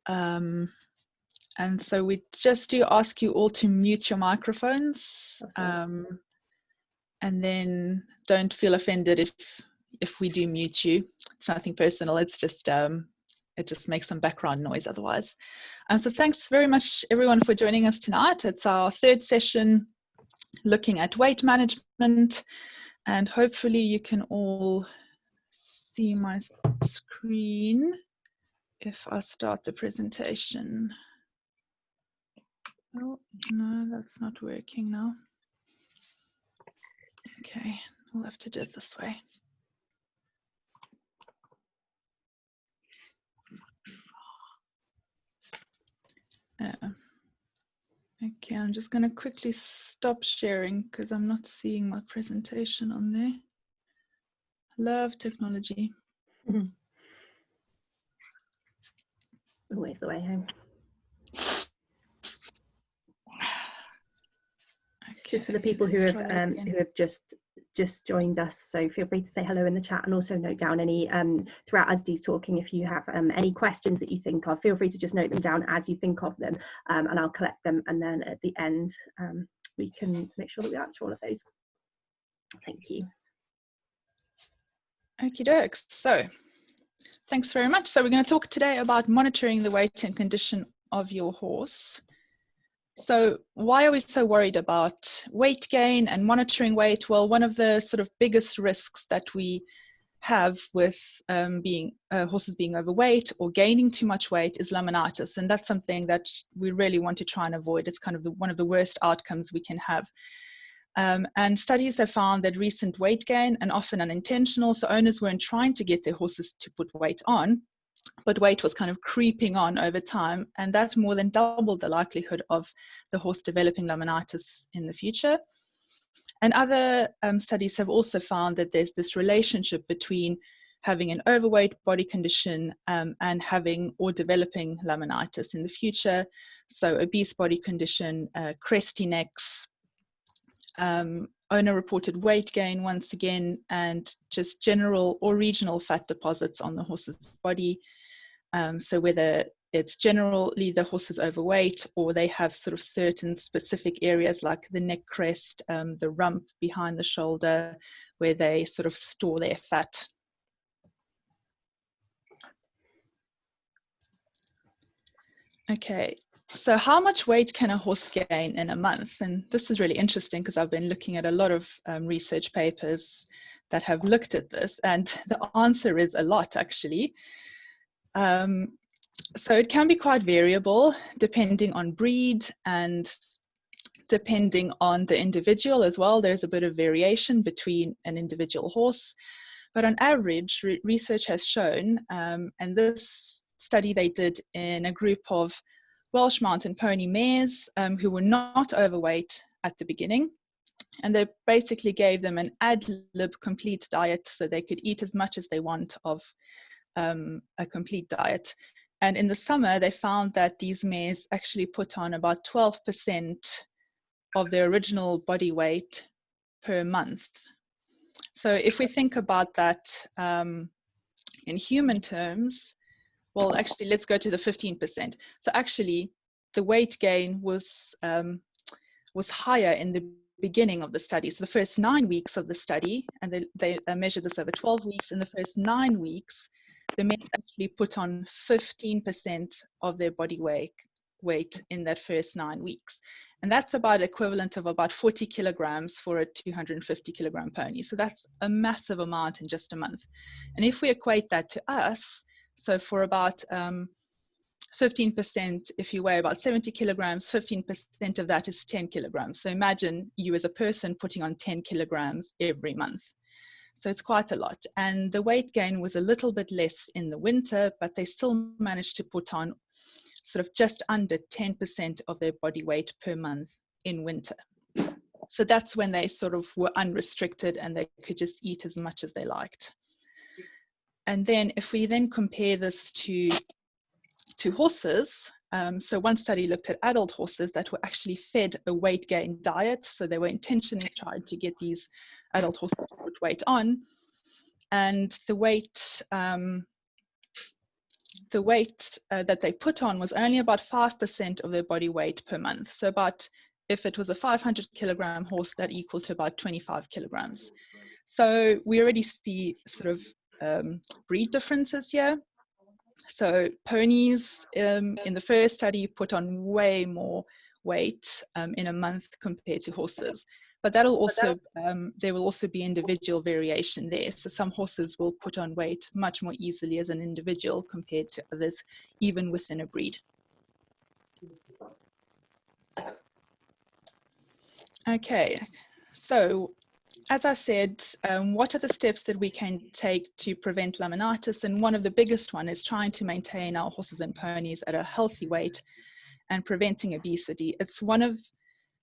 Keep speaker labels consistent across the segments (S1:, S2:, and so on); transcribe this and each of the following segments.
S1: And so we just do ask you all to mute your microphones, and then don't feel offended if we do mute you. It's nothing personal. It's just it just makes some background noise otherwise. So thanks very much everyone for joining us tonight. It's our third session looking at weight management, and hopefully you can all see my screen if I start the presentation. Oh, no, that's not working now. Okay, we'll have to do it this way. Okay, I'm just going to quickly stop sharing because I'm not seeing my presentation on there. Love technology.
S2: Always the way home.
S1: Okay,
S2: just for the people who have just joined us, so feel free to say hello in the chat, and also note down any throughout as Dee's talking, if you have any questions that you think of, feel free to just note them down as you think of them, and I'll collect them, and then at the end we can make sure that we answer all of those. Thank you.
S1: Okie dokes. So thanks very much. So we're going to talk today about monitoring the weight and condition of your horse. So why are we so worried about weight gain and monitoring weight? Well, one of the sort of biggest risks that we have with horses being overweight or gaining too much weight is laminitis, and that's something that we really want to try and avoid. It's kind of one of the worst outcomes we can have. And studies have found that recent weight gain, and often unintentional, so owners weren't trying to get their horses to put weight on, but weight was kind of creeping on over time, and that more than doubled the likelihood of the horse developing laminitis in the future. And other studies have also found that there's this relationship between having an overweight body condition and having or developing laminitis in the future. So obese body condition, cresty necks, owner-reported weight gain once again, and just general or regional fat deposits on the horse's body. So whether it's generally the horse is overweight, or they have sort of certain specific areas like the neck crest, the rump behind the shoulder, where they sort of store their fat. Okay. So how much weight can a horse gain in a month? And this is really interesting because I've been looking at a lot of research papers that have looked at this, and the answer is a lot, actually. So it can be quite variable depending on breed and depending on the individual as well. There's a bit of variation between an individual horse, but on average, research has shown, and this study they did in a group of Welsh mountain pony mares who were not overweight at the beginning, and they basically gave them an ad-lib complete diet, so they could eat as much as they want of a complete diet. And in the summer, they found that these mares actually put on about 12% of their original body weight per month. So if we think about that in human terms, well, actually, let's go to the 15%. So actually, the weight gain was higher in the beginning of the study. So the first 9 weeks of the study, and they measured this over 12 weeks. In the first 9 weeks, the mares actually put on 15% of their body weight in that first 9 weeks. And that's about equivalent of about 40 kilograms for a 250 kilogram pony. So that's a massive amount in just a month. And if we equate that to us, so for about 15%, if you weigh about 70 kilograms, 15% of that is 10 kilograms. So imagine you as a person putting on 10 kilograms every month. So it's quite a lot. And the weight gain was a little bit less in the winter, but they still managed to put on sort of just under 10% of their body weight per month in winter. So that's when they sort of were unrestricted and they could just eat as much as they liked. And then if we then compare this to horses, so one study looked at adult horses that were actually fed a weight gain diet. So they were intentionally trying to get these adult horses to put weight on. And the the weight that they put on was only about 5% of their body weight per month. So about, if it was a 500 kilogram horse, that equal to about 25 kilograms. So we already see sort of breed differences here. So ponies in the first study put on way more weight in a month compared to horses. But that'll also, there will also be individual variation there. So some horses will put on weight much more easily as an individual compared to others, even within a breed. Okay, so as I said, what are the steps that we can take to prevent laminitis? And one of the biggest one is trying to maintain our horses and ponies at a healthy weight and preventing obesity. It's one of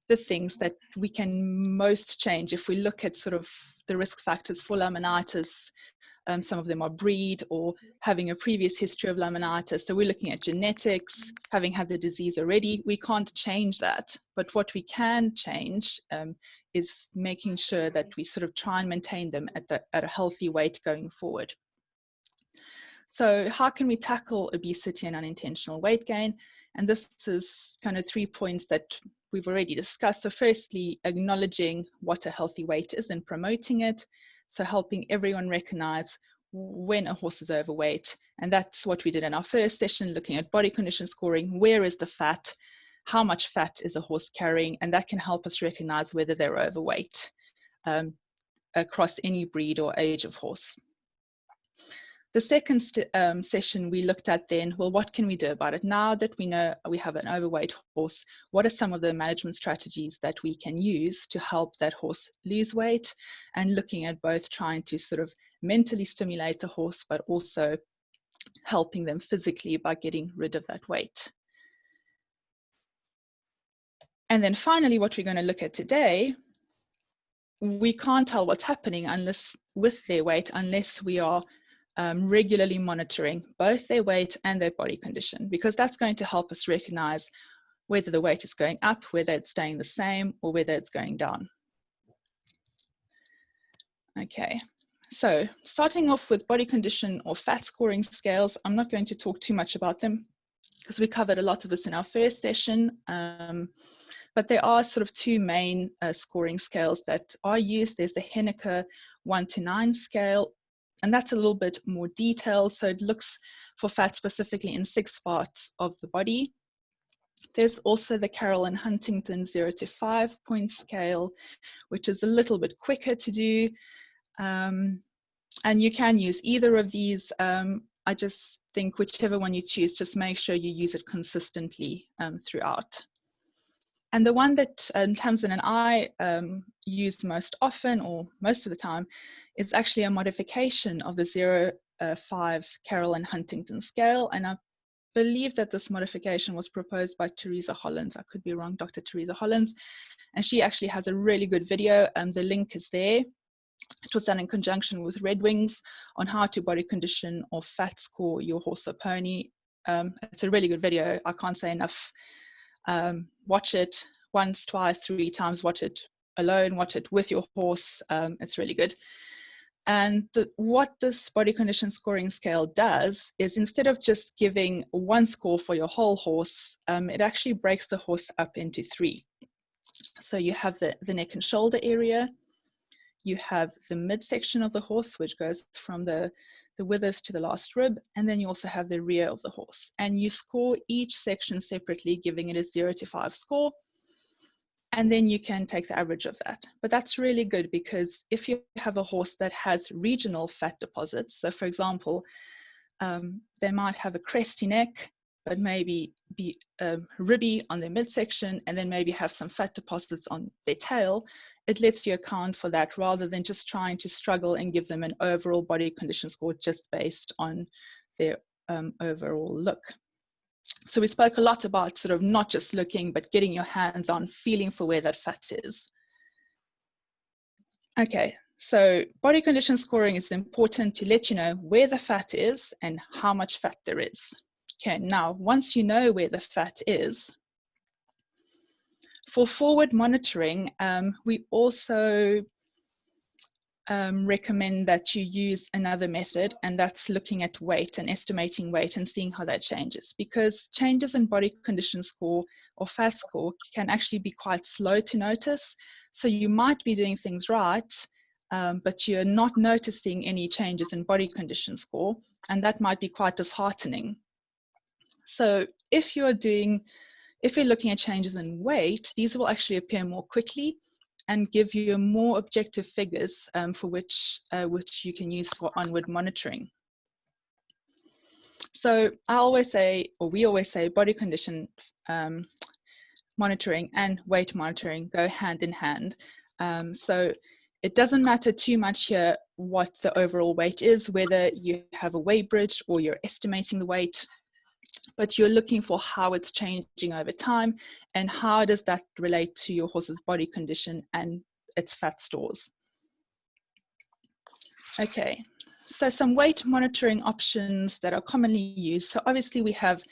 S1: the things that we can most change if we look at sort of the risk factors for laminitis. Some of them are breed or having a previous history of laminitis. So we're looking at genetics, having had the disease already. We can't change that. But what we can change is making sure that we sort of try and maintain them at a healthy weight going forward. So how can we tackle obesity and unintentional weight gain? And this is kind of 3 points that we've already discussed. So firstly, acknowledging what a healthy weight is and promoting it. So helping everyone recognize when a horse is overweight. And that's what we did in our first session, looking at body condition scoring. Where is the fat? How much fat is a horse carrying? And that can help us recognize whether they're overweight across any breed or age of horse. The second session we looked at then, well, what can we do about it? Now that we know we have an overweight horse, what are some of the management strategies that we can use to help that horse lose weight? And looking at both trying to sort of mentally stimulate the horse, but also helping them physically by getting rid of that weight. And then finally, what we're going to look at today, we can't tell what's happening unless with their weight, unless we are regularly monitoring both their weight and their body condition, because that's going to help us recognize whether the weight is going up, whether it's staying the same, or whether it's going down. Okay, so starting off with body condition or fat scoring scales, I'm not going to talk too much about them because we covered a lot of this in our first session, but there are sort of two main scoring scales that are used. There's the Henniker 1 to 9 scale, and that's a little bit more detailed. So it looks for fat specifically in 6 parts of the body. There's also the Carroll and Huntington 0 to 5 point scale, which is a little bit quicker to do. And you can use either of these. I just think whichever one you choose, just make sure you use it consistently throughout. And the one that Tamsin and I use most often, or most of the time, is actually a modification of the 0-5 Carroll and Huntington scale. And I believe that this modification was proposed by Teresa Hollins. I could be wrong, Dr. Teresa Hollins. And she actually has a really good video. The link is there. It was done in conjunction with Red Wings on how to body condition or fat score your horse or pony. It's a really good video. I can't say enough. Watch it once, twice, 3 times, watch it alone, watch it with your horse. It's really good. And what this body condition scoring scale does is, instead of just giving 1 score for your whole horse, it actually breaks the horse up into 3. So you have the neck and shoulder area, you have the midsection of the horse, which goes from the withers to the last rib, and then you also have the rear of the horse. And you score each section separately, giving it a 0 to 5 score, and then you can take the average of that. But that's really good, because if you have a horse that has regional fat deposits, so for example, they might have a cresty neck, but maybe be ribby on their midsection, and then maybe have some fat deposits on their tail, it lets you account for that rather than just trying to struggle and give them an overall body condition score just based on their overall look. So we spoke a lot about sort of not just looking, but getting your hands on, feeling for where that fat is. Okay, so body condition scoring is important to let you know where the fat is and how much fat there is. Okay, now once you know where the fat is, for forward monitoring, we also recommend that you use another method, and that's looking at weight and estimating weight and seeing how that changes, because changes in body condition score or fat score can actually be quite slow to notice. So you might be doing things right, but you're not noticing any changes in body condition score, and that might be quite disheartening. So if you're looking at changes in weight, these will actually appear more quickly and give you more objective figures for which you can use for onward monitoring. So I always say, or we always say, body condition monitoring and weight monitoring go hand in hand. So it doesn't matter too much here what the overall weight is, whether you have a weigh bridge or you're estimating the weight, but you're looking for how it's changing over time and how does that relate to your horse's body condition and its fat stores. Okay, so some weight monitoring options that are commonly used. So obviously we have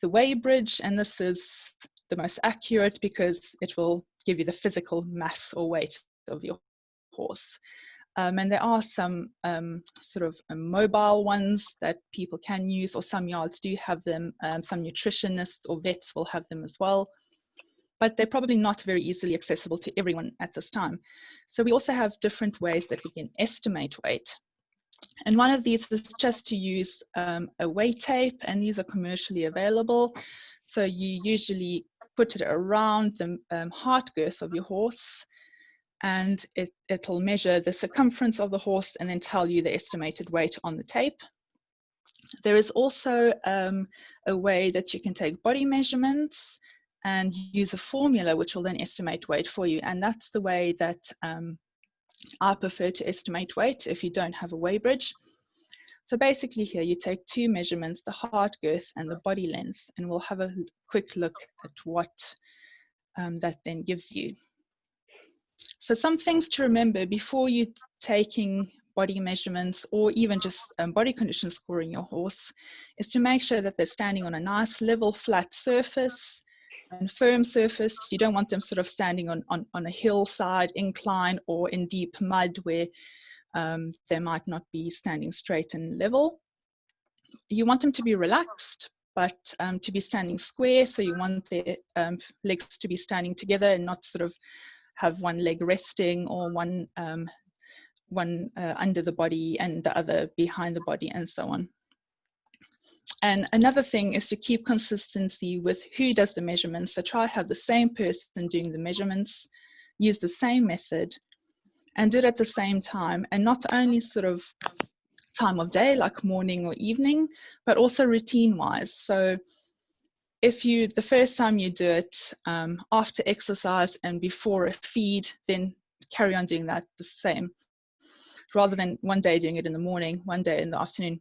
S1: the weigh bridge, and this is the most accurate because it will give you the physical mass or weight of your horse. And there are some sort of mobile ones that people can use, or some yards do have them. Some nutritionists or vets will have them as well, but they're probably not very easily accessible to everyone at this time. So we also have different ways that we can estimate weight. And one of these is just to use a weight tape, and these are commercially available. So you usually put it around the heart girth of your horse, and it'll measure the circumference of the horse and then tell you the estimated weight on the tape. There is also a way that you can take body measurements and use a formula which will then estimate weight for you, and that's the way that I prefer to estimate weight if you don't have a weigh bridge. So basically here you take two measurements, the heart girth and the body length, and we'll have a quick look at what that then gives you. So some things to remember before you taking body measurements or even just body condition scoring your horse is to make sure that they're standing on a nice level flat surface and firm surface. You don't want them sort of standing on a hillside, incline, or in deep mud where they might not be standing straight and level. You want them to be relaxed, but to be standing square. So you want their legs to be standing together and not sort of have one leg resting or one under the body and the other behind the body and so on. And another thing is to keep consistency with who does the measurements. So try to have the same person doing the measurements, use the same method, and do it at the same time, and not only sort of time of day like morning or evening, but also routine wise. So if the first time you do it after exercise and before a feed, then carry on doing that the same, rather than one day doing it in the morning, one day in the afternoon.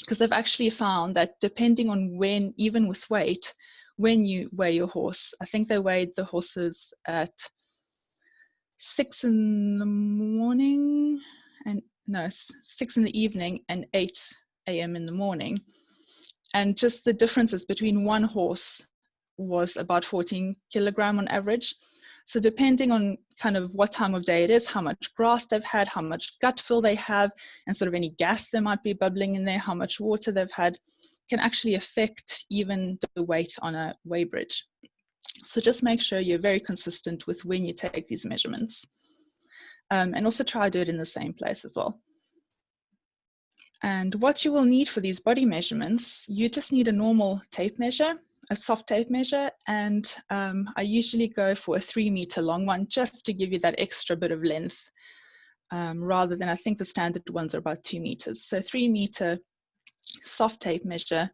S1: Because they've actually found that depending on when, even with weight, when you weigh your horse, I think they weighed the horses at 6 in the morning, and no, 6 in the evening and 8 a.m. in the morning. And just the differences between one horse was about 14 kilogram on average. So depending on kind of what time of day it is, how much grass they've had, how much gut fill they have, and sort of any gas that might be bubbling in there, how much water they've had, can actually affect even the weight on a weigh bridge. So just make sure you're very consistent with when you take these measurements. And also try to do it in the same place as well. And what you will need for these body measurements, you just need a normal tape measure, a soft tape measure, and I usually go for a 3 meter long one just to give you that extra bit of length, rather than, I think the standard ones are about 2 meters. So 3 meter soft tape measure.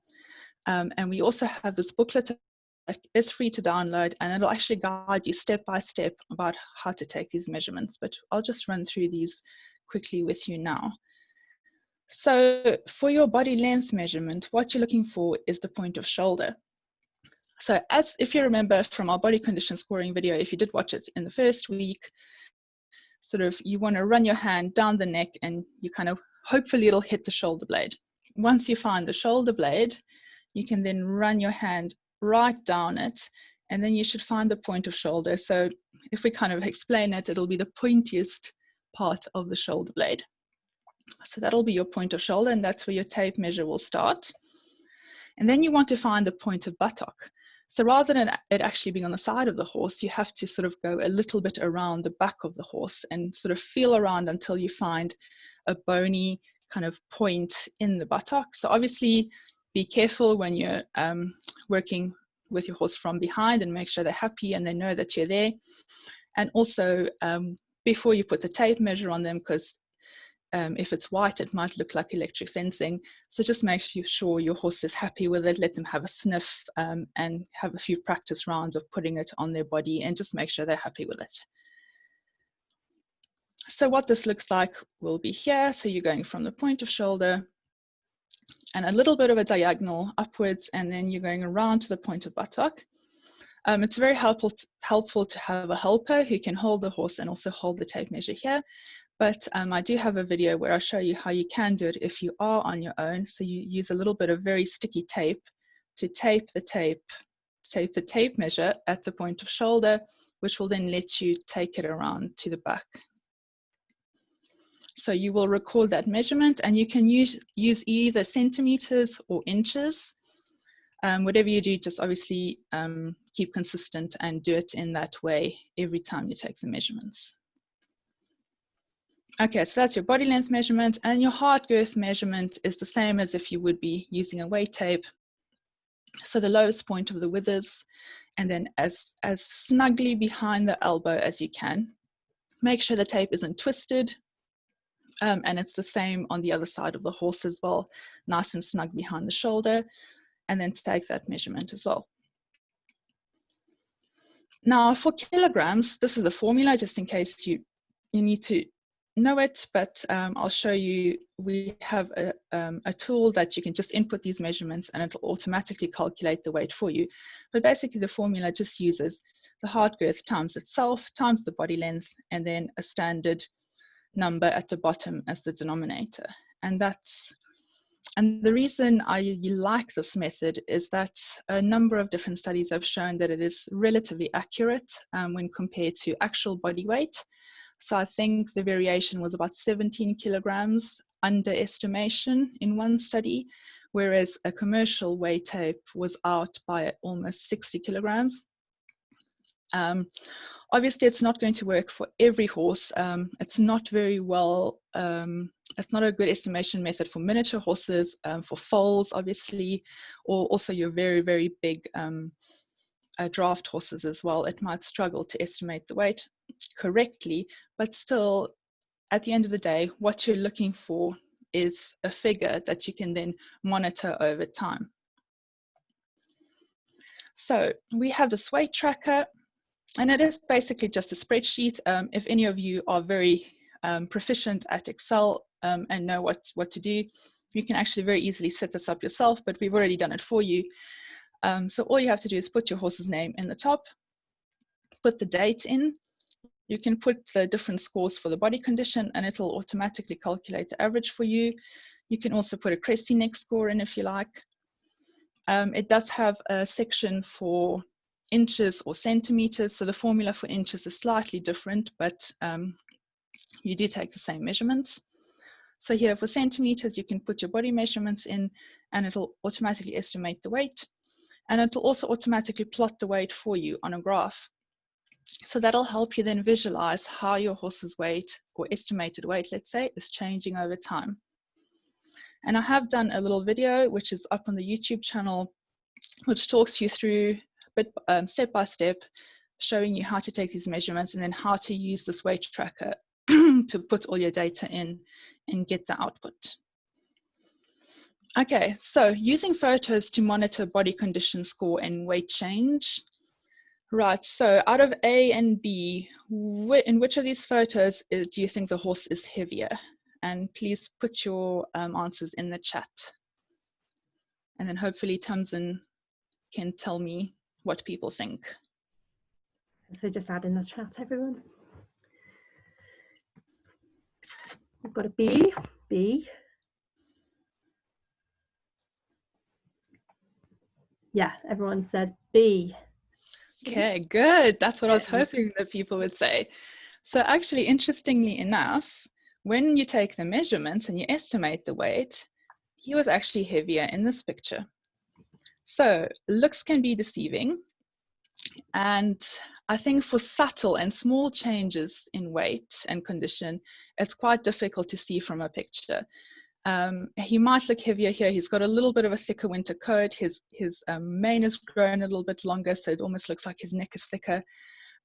S1: And we also have this booklet that is free to download, and it'll actually guide you step by step about how to take these measurements, but I'll just run through these quickly with you now. So for your body length measurement, what you're looking for is the point of shoulder. So if you remember from our body condition scoring video, if you did watch it in the first week, sort of you want to run your hand down the neck and you kind of, hopefully it'll hit the shoulder blade. Once you find the shoulder blade, you can then run your hand right down it, and then you should find the point of shoulder. So if we kind of explain it, it'll be the pointiest part of the shoulder blade. So that'll be your point of shoulder, and that's where your tape measure will start. And then you want to find the point of buttock. So rather than it actually being on the side of the horse, you have to sort of go a little bit around the back of the horse and sort of feel around until you find a bony kind of point in the buttock. So obviously be careful when you're working with your horse from behind, and make sure they're happy and they know that you're there. And also before you put the tape measure on them, because if it's white, it might look like electric fencing. So just make sure your horse is happy with it. Let them have a sniff and have a few practice rounds of putting it on their body, and just make sure they're happy with it. So what this looks like will be here. So you're going from the point of shoulder and a little bit of a diagonal upwards, and then you're going around to the point of buttock. It's very helpful to have a helper who can hold the horse and also hold the tape measure here. But I do have a video where I show you how you can do it if you are on your own. So you use a little bit of very sticky tape to tape the tape measure at the point of shoulder, which will then let you take it around to the back. So you will record that measurement, and you can use either centimeters or inches. Whatever you do, just obviously keep consistent and do it in that way every time you take the measurements. Okay, so that's your body length measurement, and your heart girth measurement is the same as if you would be using a weight tape. So the lowest point of the withers, and then as snugly behind the elbow as you can. Make sure the tape isn't twisted, and it's the same on the other side of the horse as well, nice and snug behind the shoulder, and then take that measurement as well. Now for kilograms, this is a formula just in case you need to know it, but I'll show you. We have a tool that you can just input these measurements and it'll automatically calculate the weight for you. But basically the formula just uses the heart girth times itself times the body length, and then a standard number at the bottom as the denominator. And the reason I like this method is that a number of different studies have shown that it is relatively accurate when compared to actual body weight. So I think the variation was about 17 kilograms underestimation in one study, whereas a commercial weight tape was out by almost 60 kilograms. Obviously, it's not going to work for every horse. It's not very well, it's not a good estimation method for miniature horses, for foals, obviously, or also your very, very big draft horses as well. It might struggle to estimate the weight correctly, but still, at the end of the day, what you're looking for is a figure that you can then monitor over time. So we have this weight tracker, and it is basically just a spreadsheet. If any of you are very proficient at Excel and know what to do, you can actually very easily set this up yourself, but we've already done it for you. So all you have to do is put your horse's name in the top, put the date in. You can put the different scores for the body condition and it'll automatically calculate the average for you. You can also put a cresty neck score in if you like. It does have a section for inches or centimeters, so the formula for inches is slightly different, but you do take the same measurements. So here for centimeters, you can put your body measurements in and it'll automatically estimate the weight, and it'll also automatically plot the weight for you on a graph. So that'll help you then visualize how your horse's weight, or estimated weight, let's say, is changing over time. And I have done a little video, which is up on the YouTube channel, which talks you through step by step, showing you how to take these measurements and then how to use this weight tracker to put all your data in and get the output. Okay, so using photos to monitor body condition score and weight change. Right, so out of A and B, in which of these photos do you think the horse is heavier? And please put your answers in the chat. And then hopefully Tamsin can tell me what people think.
S2: So just add in the chat, everyone. We've got a B. Yeah, everyone says B.
S1: Okay, good. That's what I was hoping that people would say. So actually, interestingly enough, when you take the measurements and you estimate the weight, he was actually heavier in this picture. So looks can be deceiving. And I think for subtle and small changes in weight and condition, it's quite difficult to see from a picture. He might look heavier here. He's got a little bit of a thicker winter coat. His mane has grown a little bit longer, so it almost looks like his neck is thicker.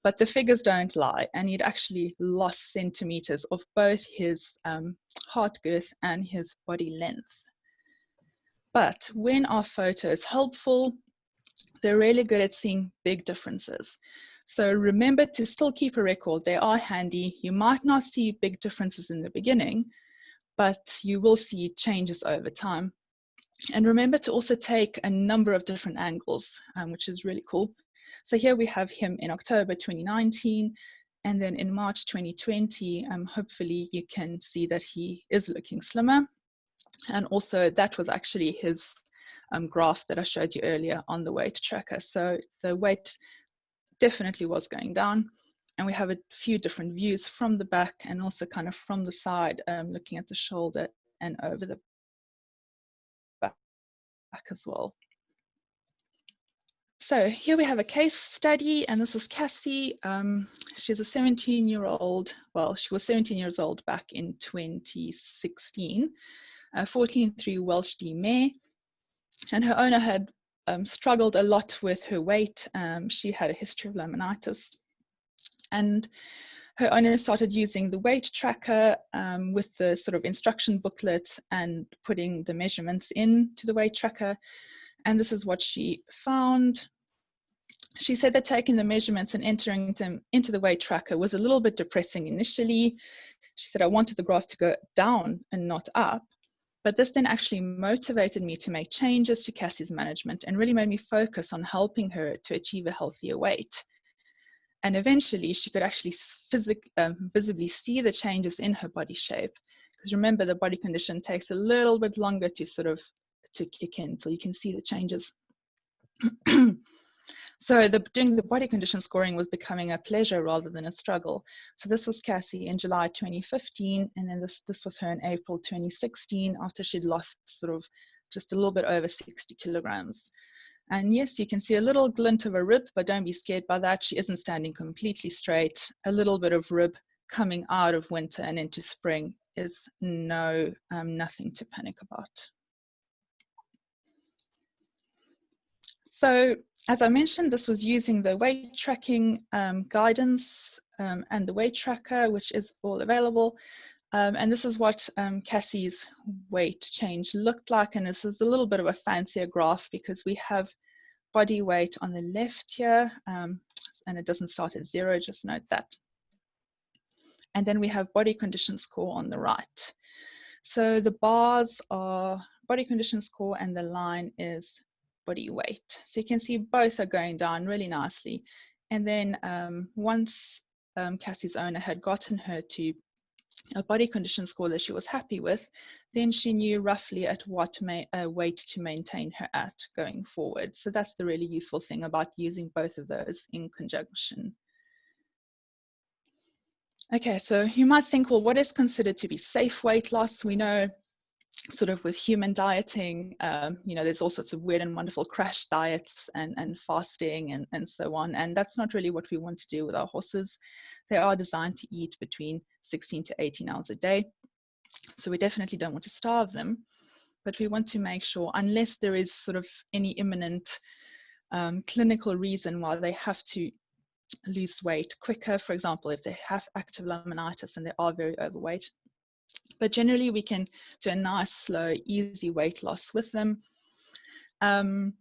S1: But the figures don't lie, and he'd actually lost centimeters of both his heart girth and his body length. But when our photo is helpful, they're really good at seeing big differences. So remember to still keep a record. They are handy. You might not see big differences in the beginning, but you will see changes over time. And remember to also take a number of different angles, which is really cool. So here we have him in October 2019, and then in March 2020, hopefully you can see that he is looking slimmer. And also that was actually his graph that I showed you earlier on the weight tracker. So the weight definitely was going down. And we have a few different views from the back and also kind of from the side, looking at the shoulder and over the back as well. So here we have a case study, and this is Cassie. She's a 17-year-old, well, she was 17 years old back in 2016, 14-3 Welsh D mare, and her owner had struggled a lot with her weight. She had a history of laminitis, and her owner started using the weight tracker with the sort of instruction booklet and putting the measurements into the weight tracker. And this is what she found. She said that taking the measurements and entering them into the weight tracker was a little bit depressing initially. She said, I wanted the graph to go down and not up. But this then actually motivated me to make changes to Cassie's management and really made me focus on helping her to achieve a healthier weight. And eventually she could actually visibly see the changes in her body shape. Because remember, the body condition takes a little bit longer to kick in, so you can see the changes. So doing the body condition scoring was becoming a pleasure rather than a struggle. So this was Cassie in July 2015, and then this was her in April 2016 after she'd lost sort of just a little bit over 60 kilograms. And yes, you can see a little glint of a rib, but don't be scared by that. She isn't standing completely straight. A little bit of rib coming out of winter and into spring is nothing to panic about. So as I mentioned, this was using the weight tracking guidance and the weight tracker, which is all available. And this is what Cassie's weight change looked like. And this is a little bit of a fancier graph because we have body weight on the left here, and it doesn't start at 0, just note that. And then we have body condition score on the right. So the bars are body condition score and the line is body weight. So you can see both are going down really nicely. And then once Cassie's owner had gotten her to a body condition score that she was happy with, then she knew roughly at what weight to maintain her at going forward. So that's the really useful thing about using both of those in conjunction. Okay, so you might think, well, what is considered to be safe weight loss? We know sort of with human dieting, there's all sorts of weird and wonderful crash diets and fasting and so on. And that's not really what we want to do with our horses. They are designed to eat between 16 to 18 hours a day. So we definitely don't want to starve them, but we want to make sure, unless there is sort of any imminent clinical reason why they have to lose weight quicker, for example, if they have active laminitis and they are very overweight. But generally we can do a nice, slow, easy weight loss with them. And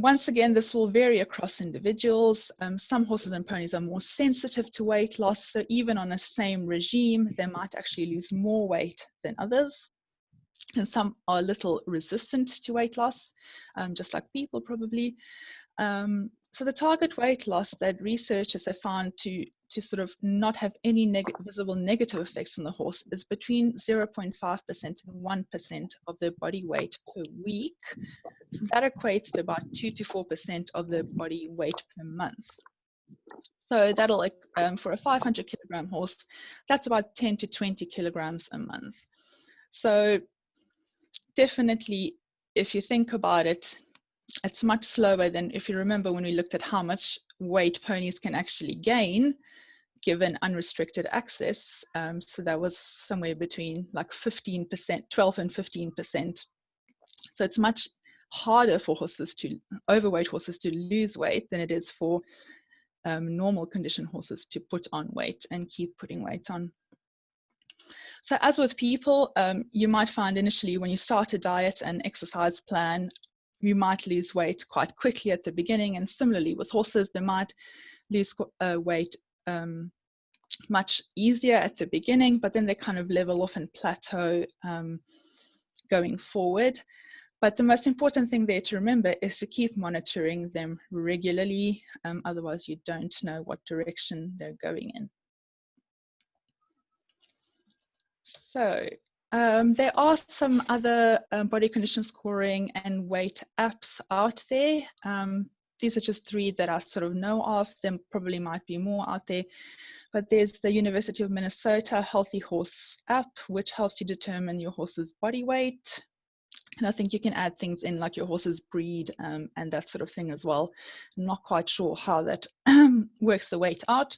S1: once again, this will vary across individuals. Some horses and ponies are more sensitive to weight loss. So even on the same regime, they might actually lose more weight than others. And some are a little resistant to weight loss, just like people probably. So the target weight loss that researchers have found to sort of not have any visible negative effects on the horse is between 0.5% and 1% of their body weight per week. So that equates to about 2 to 4% of their body weight per month. So that'll, for a 500 kilogram horse, that's about 10 to 20 kilograms a month. So definitely, if you think about it, it's much slower than, if you remember when we looked at how much weight ponies can actually gain given unrestricted access. So that was somewhere between like 15%, 12 and 15%. So it's much harder for overweight horses to lose weight than it is for normal condition horses to put on weight and keep putting weight on. So as with people, you might find initially when you start a diet and exercise plan, you might lose weight quite quickly at the beginning. And similarly with horses, they might lose weight much easier at the beginning, but then they kind of level off and plateau going forward. But the most important thing there to remember is to keep monitoring them regularly. Otherwise, you don't know what direction they're going in. So there are some other body condition scoring and weight apps out there. These are just 3 that I sort of know of. There probably might be more out there. But there's the University of Minnesota Healthy Horse app, which helps you determine your horse's body weight. And I think you can add things in like your horse's breed and that sort of thing as well. I'm not quite sure how that works the weight out.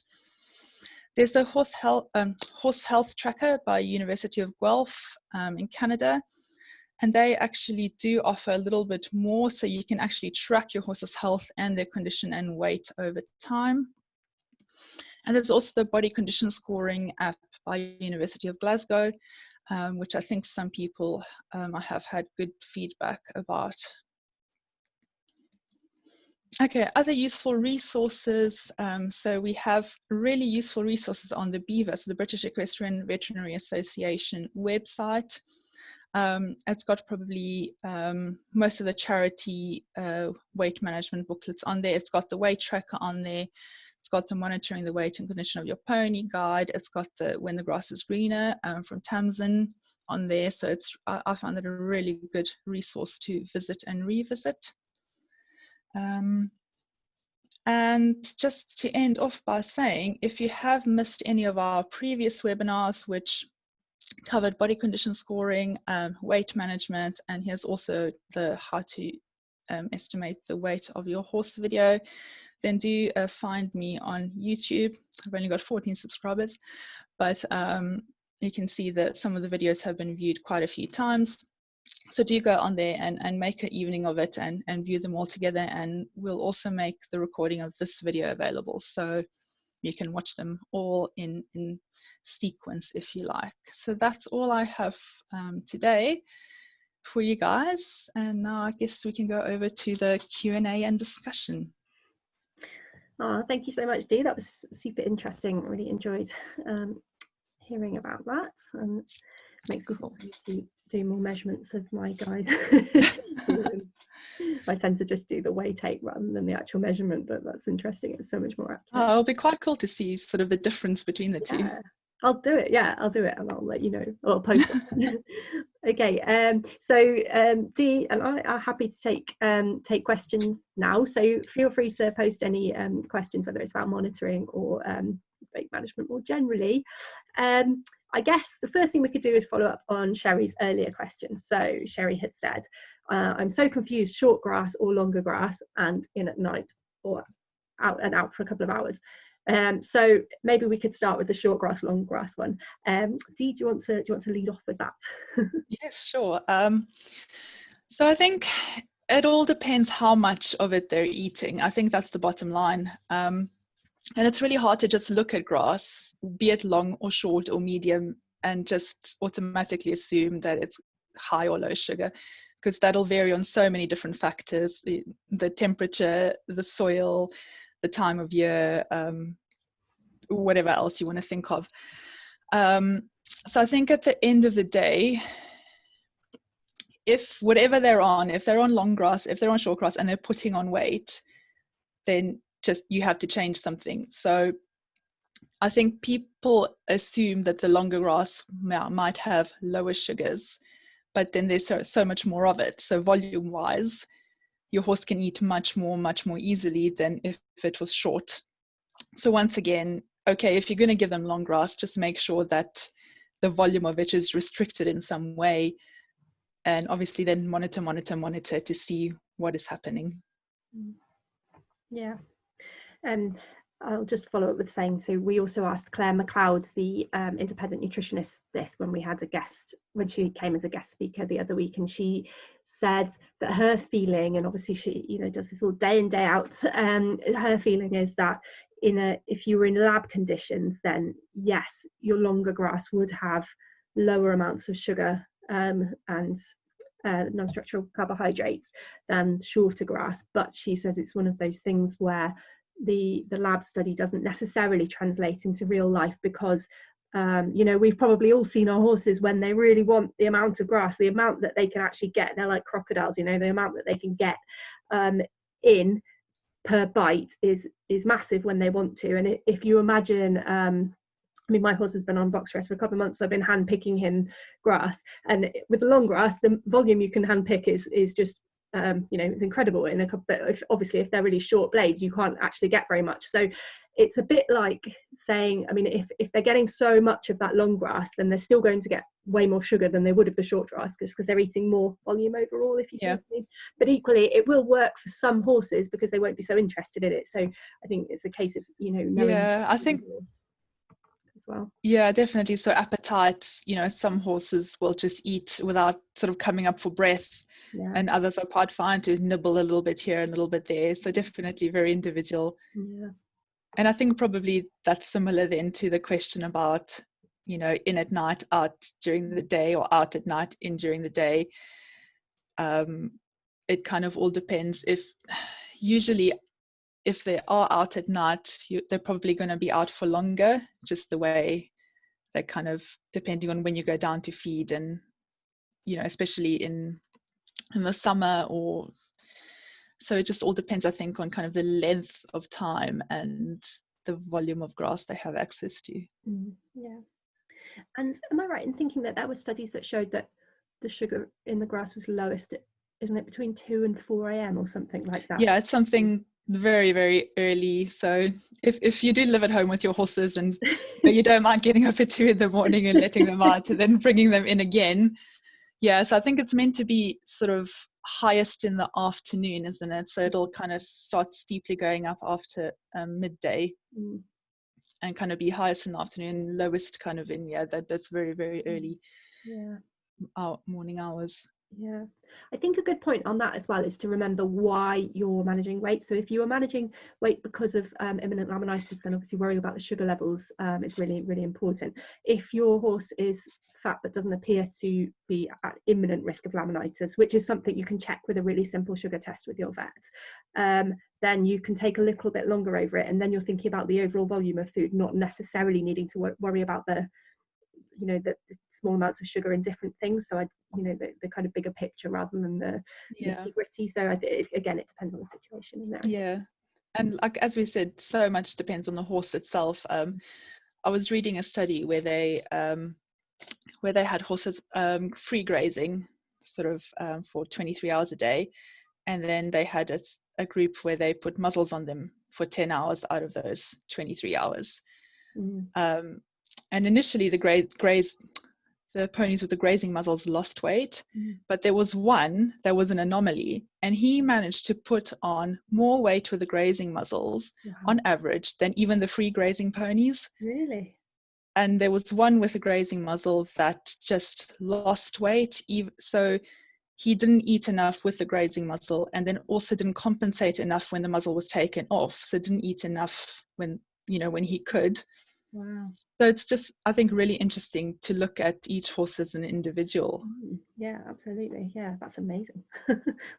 S1: There's the Horse Health Tracker by University of Guelph in Canada. And they actually do offer a little bit more, so you can actually track your horse's health and their condition and weight over time. And there's also the Body Condition Scoring app by University of Glasgow, which I think some people have had good feedback about. Okay, other useful resources. So we have really useful resources on the BEVA, so the British Equestrian Veterinary Association website. It's got probably most of the charity weight management booklets on there. It's got the weight tracker on there. It's got the monitoring the weight and condition of your pony guide. It's got the When the Grass is Greener from Tamsin on there. So I found it a really good resource to visit and revisit. And just to end off by saying, if you have missed any of our previous webinars, which covered body condition scoring, weight management, and here's also the how to estimate the weight of your horse video, then do find me on YouTube. I've only got 14 subscribers, but you can see that some of the videos have been viewed quite a few times. So do go on there and make an evening of it and view them all together, and we'll also make the recording of this video available. So you can watch them all in sequence if you like. So that's all I have today for you guys. And now I guess we can go over to the Q&A and discussion.
S2: Oh, thank you so much, Dee. That was super interesting. I really enjoyed hearing about that. And it makes me want to do more measurements of my guys. I tend to just do the weigh take rather than the actual measurement, but that's interesting. It's so much more accurate.
S1: Oh, it'll be quite cool to see sort of the difference between the two.
S2: I'll do it. Yeah, I'll do it, and I'll let you know. I'll post it. Okay. So Dee and I are happy to take questions now. So feel free to post any questions, whether it's about monitoring or weight management more generally. I guess the first thing we could do is follow up on Sherry's earlier question. So Sherry had said, I'm so confused, short grass or longer grass, and in at night or out for a couple of hours. So maybe we could start with the short grass, long grass one. Dee, do you want to lead off with that?
S1: Yes, sure. So I think it all depends how much of it they're eating. I think that's the bottom line. And it's really hard to just look at grass, be it long or short or medium, and just automatically assume that it's high or low sugar, because that'll vary on so many different factors, the temperature, the soil, the time of year, whatever else you want to think of. So I think at the end of the day, if whatever they're on, if they're on long grass, if they're on short grass and they're putting on weight, then just you have to change something. So I think people assume that the longer grass might have lower sugars, but then there's so much more of it. So volume wise, your horse can eat much more easily than if it was short. So once again, okay, if you're going to give them long grass, just make sure that the volume of it is restricted in some way, and obviously then monitor to see what is happening.
S2: Yeah. I'll just follow up with saying, so we also asked Claire McLeod, the independent nutritionist, this when we had a guest, when she came as a guest speaker the other week, and she said that her feeling, and obviously she, you know, does this all day in, day out, her feeling is that if you were in lab conditions, then yes, your longer grass would have lower amounts of sugar and non-structural carbohydrates than shorter grass. But she says it's one of those things where the lab study doesn't necessarily translate into real life, because you know, we've probably all seen our horses when they really want the amount of grass, the amount that they can actually get. They're like crocodiles, you know, the amount that they can get in per bite is massive when they want to. And if you imagine, I mean, my horse has been on box rest for a couple of months, so I've been hand picking him grass, and with the long grass, the volume you can hand pick is just you know, it's incredible. In a couple, but obviously if they're really short blades, you can't actually get very much. So it's a bit like saying, I mean, if they're getting so much of that long grass, then they're still going to get way more sugar than they would of the short grass, because they're eating more volume overall, if you see what I mean. But equally, it will work for some horses because they won't be so interested in it. So I think it's a case of, you know, knowing.
S1: Yeah, I think
S2: as well.
S1: Yeah, definitely. So appetite, you know, some horses will just eat without sort of coming up for breath, and others are quite fine to nibble a little bit here and a little bit there. So definitely very individual.
S2: Yeah.
S1: And I think probably that's similar then to the question about, you know, in at night, out during the day, or out at night, in during the day. It kind of all depends. Usually if they are out at night, they're probably going to be out for longer, just the way they're kind of, depending on when you go down to feed, and, you know, especially in the summer, or so it just all depends, I think, on kind of the length of time and the volume of grass they have access to.
S2: Yeah. And am I right in thinking that there were studies that showed that the sugar in the grass was lowest, isn't it, between 2 and 4 a.m. or something like that?
S1: Yeah, it's something very, very early. So if you do live at home with your horses, and you don't mind getting up at 2 in the morning and letting them out and then bringing them in again. Yeah, so I think it's meant to be sort of highest in the afternoon, isn't it? So it'll kind of start steeply going up after midday, and kind of be highest in the afternoon, lowest kind of in, that's very, very early morning hours.
S2: Yeah, I think a good point on that as well is to remember why you're managing weight. So if you are managing weight because of imminent laminitis, then obviously worrying about the sugar levels is really, really important. If your horse is fat but doesn't appear to be at imminent risk of laminitis, which is something you can check with a really simple sugar test with your vet, then you can take a little bit longer over it, and then you're thinking about the overall volume of food, not necessarily needing to worry about the, you know, the small amounts of sugar in different things. So the kind of bigger picture rather than the nitty gritty. So again, it depends on the situation in there.
S1: Yeah, and like as we said, so much depends on the horse itself. I was reading a study where they had horses free grazing sort of for 23 hours a day, and then they had a group where they put muzzles on them for 10 hours out of those 23 hours. And initially the ponies with the grazing muzzles lost weight, but there was one that was an anomaly, and he managed to put on more weight with the grazing muzzles on average than even the free grazing ponies.
S2: Really?
S1: And there was one with a grazing muzzle that just lost weight. So he didn't eat enough with the grazing muzzle, and then also didn't compensate enough when the muzzle was taken off. So didn't eat enough when he could.
S2: Wow.
S1: So it's just, I think, really interesting to look at each horse as an individual.
S2: Yeah, absolutely. Yeah, that's amazing.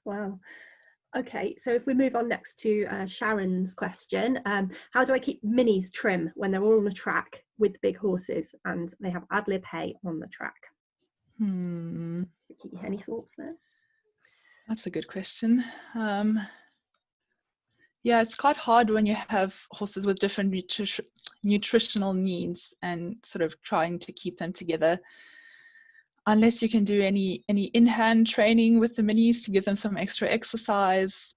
S2: Wow. Okay, so if we move on next to Sharon's question, how do I keep minis trim when they're all on the track with big horses and they have ad lib hay on the track? Any thoughts there?
S1: That's a good question. Yeah, it's quite hard when you have horses with different nutritional needs and sort of trying to keep them together, unless you can do any in-hand training with the minis to give them some extra exercise,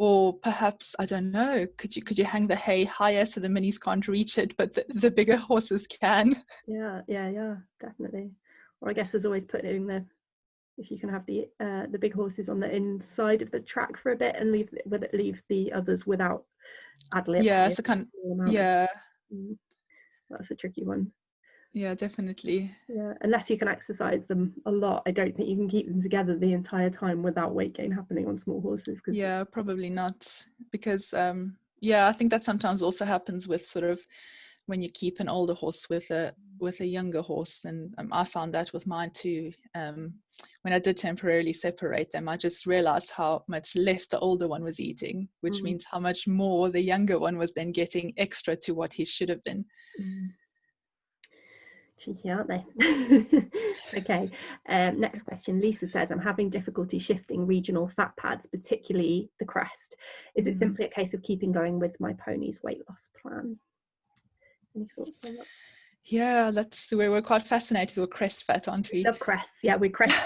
S1: Or perhaps, I don't know, could you hang the hay higher so the minis can't reach it, but the bigger horses can?
S2: Yeah, definitely. Or I guess there's always putting if you can have the big horses on the inside of the track for a bit and leave the others without ad lib.
S1: Yeah, so yeah.
S2: That's a tricky one.
S1: Yeah, definitely.
S2: Yeah, unless you can exercise them a lot, I don't think you can keep them together the entire time without weight gain happening on small horses.
S1: Yeah, probably not, because yeah, I think that sometimes also happens with sort of when you keep an older horse with a younger horse, and I found that with mine too. When I did temporarily separate them, I just realized how much less the older one was eating, which means how much more the younger one was then getting extra to what he should have been.
S2: Cheeky, aren't they? Okay, next question. Lisa says, I'm having difficulty shifting regional fat pads, particularly the crest. Is it simply a case of keeping going with my pony's weight loss plan? Any thoughts on that?
S1: Yeah, we're quite fascinated with crest fat, aren't we?
S2: Love crests. Yeah, we're crest.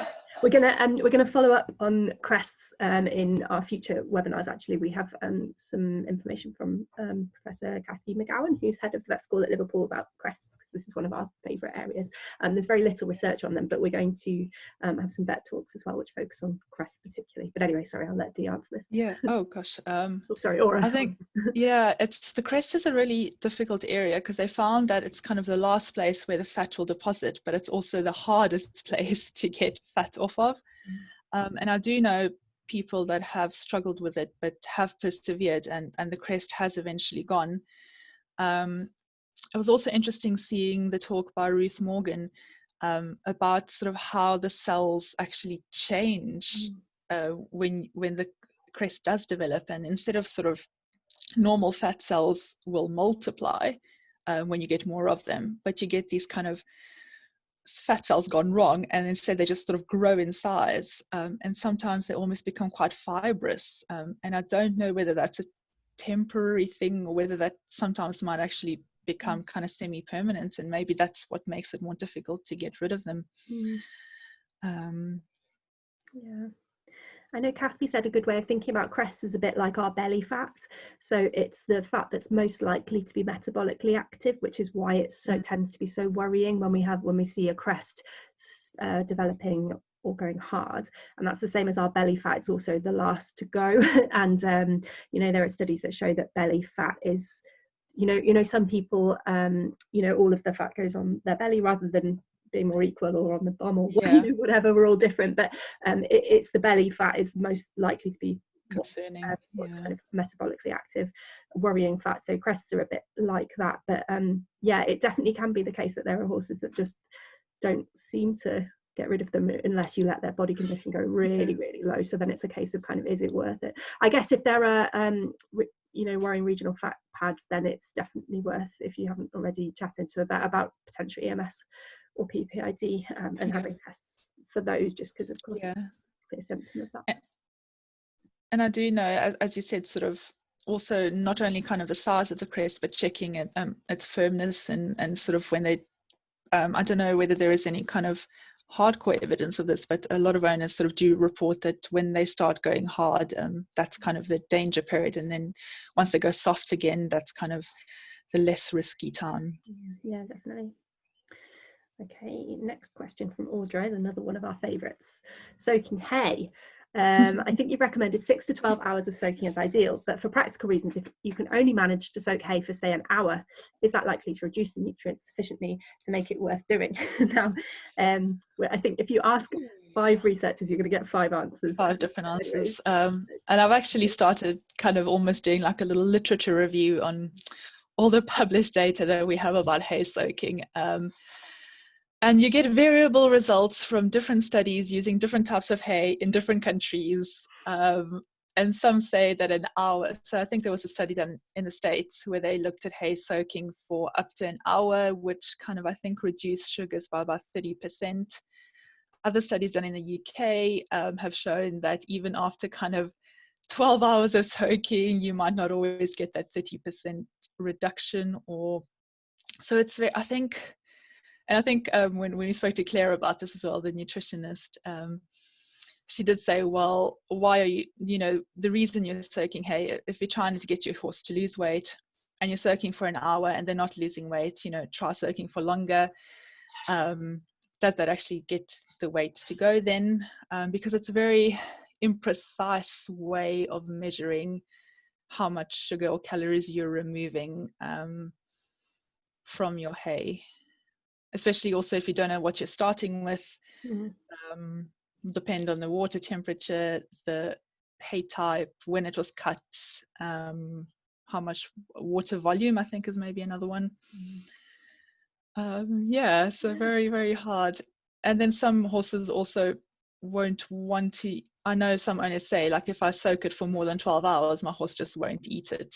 S2: We're gonna follow up on crests in our future webinars. Actually, we have some information from Professor Kathy McGowan, who's head of the vet school at Liverpool, about crests, because this is one of our favourite areas. There's very little research on them, but we're going to have some vet talks as well, which focus on crests particularly. But anyway, sorry, I'll let Dee answer this.
S1: Yeah. Oh gosh.
S2: Sorry, Aura.
S1: I think yeah, the crest is a really difficult area because they found that it's kind of the last place where the fat will deposit, but it's also the hardest place to get fat off of. And I do know people that have struggled with it but have persevered, and the crest has eventually gone. It was also interesting seeing the talk by Ruth Morgan about sort of how the cells actually change when the crest does develop, and instead of sort of normal fat cells will multiply when you get more of them, but you get these kind of fat cells gone wrong, and instead they just sort of grow in size, and sometimes they almost become quite fibrous, and I don't know whether that's a temporary thing or whether that sometimes might actually become kind of semi-permanent, and maybe that's what makes it more difficult to get rid of them.
S2: Yeah, I know Kathy said a good way of thinking about crests is a bit like our belly fat. So it's the fat that's most likely to be metabolically active, which is why it tends to be so worrying when we see a crest developing or going hard. And that's the same as our belly fat. It's also the last to go. And there are studies that show that belly fat is, some people, all of the fat goes on their belly rather than being more equal or on the bum or whatever. We're all different, but it's the belly fat is most likely to be
S1: concerning,
S2: what's kind of metabolically active, worrying fat. So crests are a bit like that, but it definitely can be the case that there are horses that just don't seem to get rid of them unless you let their body condition go really low. So then it's a case of kind of, is it worth it? I guess if there are worrying regional fat pads, then it's definitely worth, if you haven't already chatted to a vet about potential EMS or PPID, and having tests for those, just because of course it's a clear symptom of that.
S1: And I do know, as you said, sort of also not only kind of the size of the crest, but checking it, its firmness, and sort of when they I don't know whether there is any kind of hardcore evidence of this, but a lot of owners sort of do report that when they start going hard, that's kind of the danger period, and then once they go soft again, that's kind of the less risky time.
S2: Yeah, definitely. Okay, next question from Audra is another one of our favourites. Soaking hay. I think you've recommended 6 to 12 hours of soaking as ideal, but for practical reasons, if you can only manage to soak hay for, say, an hour, is that likely to reduce the nutrients sufficiently to make it worth doing? Now, I think if you ask 5 researchers, you're going to get 5 answers.
S1: 5 different answers. And I've actually started kind of almost doing like a little literature review on all the published data that we have about hay soaking. And you get variable results from different studies using different types of hay in different countries. And some say that an hour. So I think there was a study done in the States where they looked at hay soaking for up to an hour, which kind of, I think, reduced sugars by about 30%. Other studies done in the UK have shown that even after kind of 12 hours of soaking, you might not always get that 30% reduction. So it's very, I think when we spoke to Claire about this as well, the nutritionist, she did say, well, why are you, the reason you're soaking hay, if you're trying to get your horse to lose weight and you're soaking for an hour and they're not losing weight, try soaking for longer. Does that actually get the weight to go then? Because it's a very imprecise way of measuring how much sugar or calories you're removing from your hay, especially also if you don't know what you're starting with. Depend on the water temperature, the hay type, when it was cut, how much water volume, I think, is maybe another one. So very, very hard. And then some horses also won't want to, I know some owners say, like, if I soak it for more than 12 hours, my horse just won't eat it.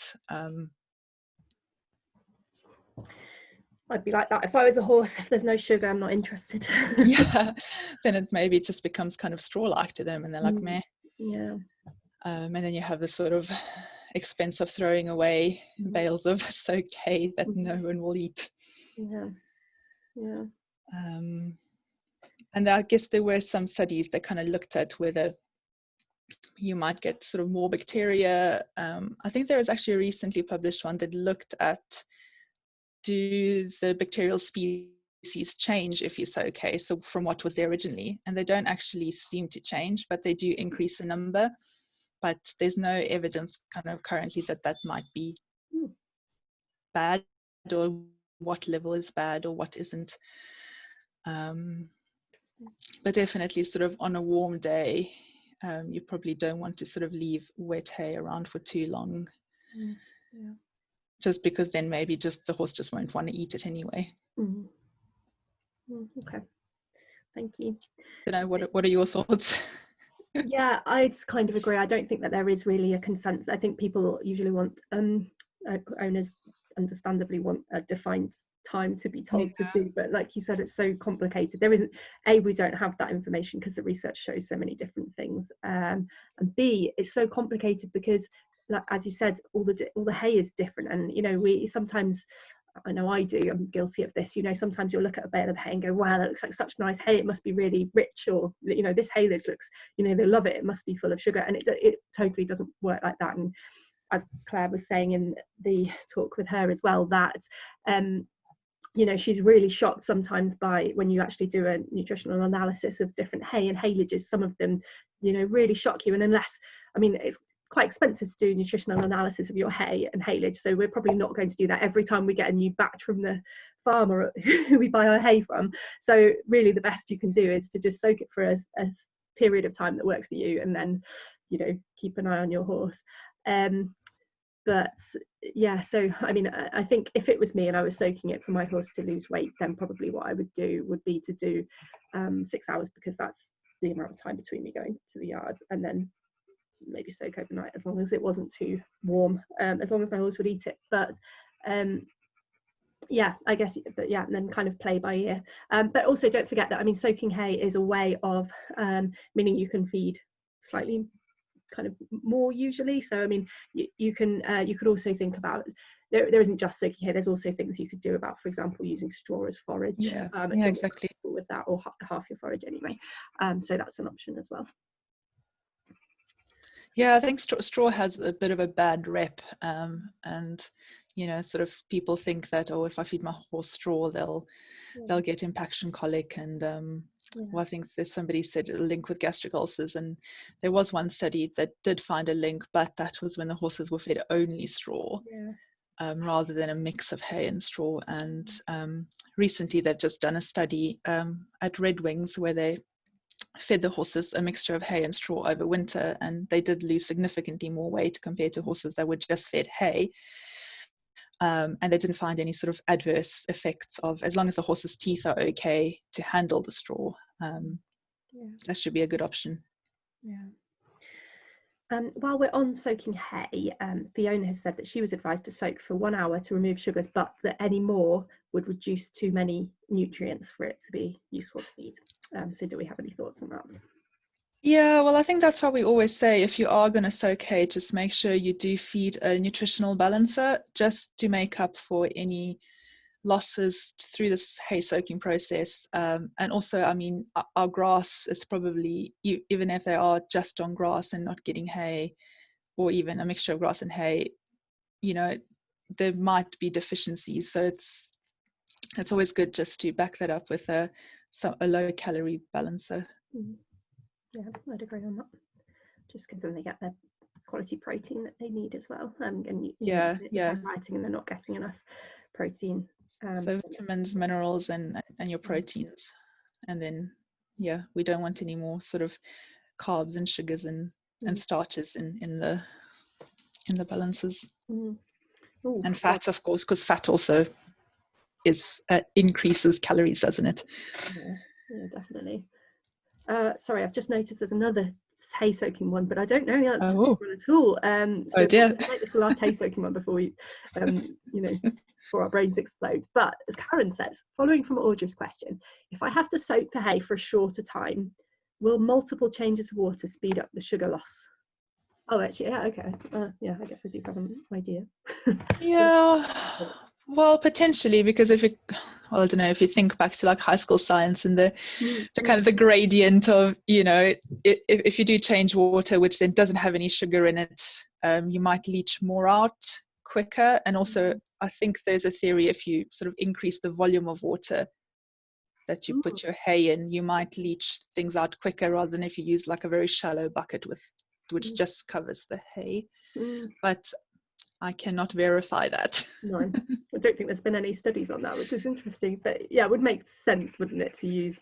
S2: I'd be like that if I was a horse. If there's no sugar, I'm not interested.
S1: Yeah, then it maybe just becomes kind of straw-like to them, and they're like, meh.
S2: Yeah.
S1: And then you have this sort of expense of throwing away bales of soaked hay that no one will eat.
S2: Yeah.
S1: And I guess there were some studies that kind of looked at whether you might get sort of more bacteria. I think there was actually a recently published one that looked at, do the bacterial species change if you soak hay, so from what was there originally? And they don't actually seem to change, but they do increase the number. But there's no evidence kind of currently that might be bad, or what level is bad or what isn't. But definitely sort of on a warm day, you probably don't want to sort of leave wet hay around for too long. Just because then maybe just the horse just won't want to eat it anyway.
S2: Okay, thank you.
S1: What are your thoughts?
S2: Yeah, I just kind of agree. I don't think that there is really a consensus. I think people usually want, owners understandably want a defined time to be told to do, but like you said, it's so complicated. There isn't, A, we don't have that information because the research shows so many different things, and B, it's so complicated because, like, as you said, all the hay is different, and we sometimes, I know I do, I'm guilty of this, sometimes you'll look at a bale of hay and go, wow, that looks like such nice hay, it must be really rich, or this hay looks, they love it, it must be full of sugar, and it totally doesn't work like that. And as Claire was saying in the talk with her as well, that she's really shocked sometimes by when you actually do a nutritional analysis of different hay and haylages. Some of them really shock you, and unless, it's quite expensive to do nutritional analysis of your hay and haylage, so we're probably not going to do that every time we get a new batch from the farmer who we buy our hay from. So really the best you can do is to just soak it for a period of time that works for you, and then keep an eye on your horse. But yeah, so I think if it was me and I was soaking it for my horse to lose weight, then probably what I would do would be to do 6 hours, because that's the amount of time between me going to the yard, and then maybe soak overnight, as long as it wasn't too warm, as long as my horse would eat it. But yeah, I guess, but yeah, and then kind of play by ear. But also don't forget that, soaking hay is a way of, meaning you can feed slightly kind of more usually. So you could also think about, there isn't just soaking hay, there's also things you could do about, for example, using straw as forage.
S1: Exactly.
S2: With that, or half your forage anyway. So that's an option as well.
S1: Yeah, I think straw has a bit of a bad rep, and sort of people think that, oh, if I feed my horse straw, they'll get impaction colic, and well, I think there's somebody said a link with gastric ulcers, and there was one study that did find a link, but that was when the horses were fed only straw, rather than a mix of hay and straw. And recently they've just done a study at Red Wings where they fed the horses a mixture of hay and straw over winter, and they did lose significantly more weight compared to horses that were just fed hay. And they didn't find any sort of adverse effects of, as long as the horse's teeth are okay to handle the straw. That should be a good option.
S2: While we're on soaking hay, Fiona has said that she was advised to soak for 1 hour to remove sugars, but that any more would reduce too many nutrients for it to be useful to feed. So do we have any thoughts on that?
S1: Yeah, well, I think that's why we always say, if you are going to soak hay, just make sure you do feed a nutritional balancer, just to make up for any losses through this hay soaking process. And also, I mean, our grass is probably, even if they are just on grass and not getting hay, or even a mixture of grass and hay, you know, there might be deficiencies. So it's always good just to back that up with a low calorie balancer.
S2: Yeah, I'd agree on that. Just because then they get their quality protein that they need as well. And writing, and they're not getting enough protein.
S1: So vitamins, minerals, and your proteins, and then we don't want any more sort of carbs and sugars and starches in the balances.
S2: Ooh,
S1: and fats, of course, because fat also increases calories, doesn't it?
S2: Yeah, definitely. Sorry, I've just noticed there's another hay soaking one, but I don't know the answer to this one at all. So
S1: dear.
S2: we'll make this the last hay soaking one before we, before our brains explode. But as Karen says, following from Audra's question, if I have to soak the hay for a shorter time, will multiple changes of water speed up the sugar loss? Oh, actually, yeah, okay. I guess I do have an idea.
S1: Well, potentially, because I don't know, if you think back to like high school science and the kind of the gradient of, if you do change water, which then doesn't have any sugar in it, you might leach more out quicker. And also, I think there's a theory, if you sort of increase the volume of water that you put your hay in, you might leach things out quicker rather than if you use like a very shallow bucket which just covers the hay. But I cannot verify that.
S2: No, I don't think there's been any studies on that, which is interesting. But yeah, it would make sense, wouldn't it, to use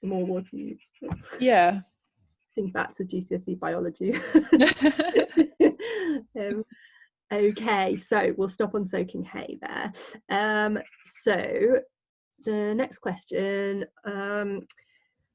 S2: more water used?
S1: Yeah.
S2: Think back to GCSE biology. Okay, so we'll stop on soaking hay there. So the next question,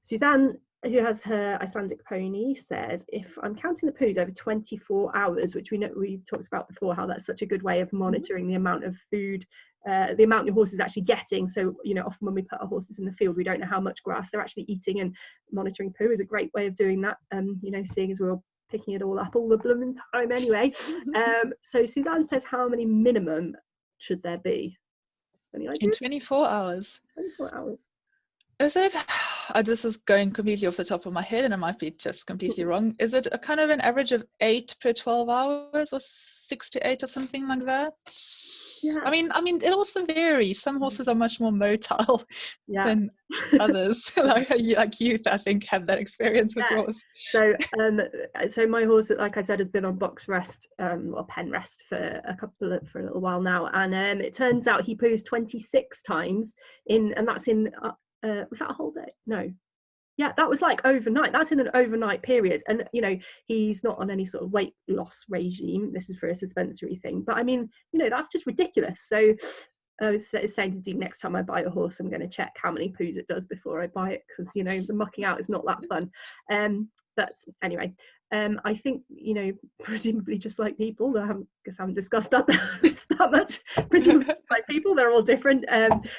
S2: Suzanne, who has her Icelandic pony, says, if I'm counting the poos over 24 hours, which we know we talked about before, how that's such a good way of monitoring the amount of food, the amount your horse is actually getting. So, often when we put our horses in the field, we don't know how much grass they're actually eating, and monitoring poo is a great way of doing that. Seeing as we're all picking it all up all the blooming time anyway. So Suzanne says, how many minimum should there be? Any idea?
S1: In 24 hours.
S2: 24 hours.
S1: Is it? This is going completely off the top of my head, and I might be just completely wrong. Is it a kind of an average of 8 per 12 hours, or 6 to 8, or something like that?
S2: Yeah.
S1: I mean, it also varies. Some horses are much more motile than others. like youth, I think, have that experience with yours.
S2: So my horse, like I said, has been on box rest or pen rest for a little while now, and it turns out he poos 26 times and that's in. Was that a whole day? No. Yeah, that was like overnight. That's in an overnight period. And, he's not on any sort of weight loss regime. This is for a suspensory thing. But I mean, that's just ridiculous. So I was saying to Dean, next time I buy a horse, I'm going to check how many poos it does before I buy it, because, the mucking out is not that fun. But anyway, I think, presumably just like people, I haven't discussed that much. Presumably like people, they're all different.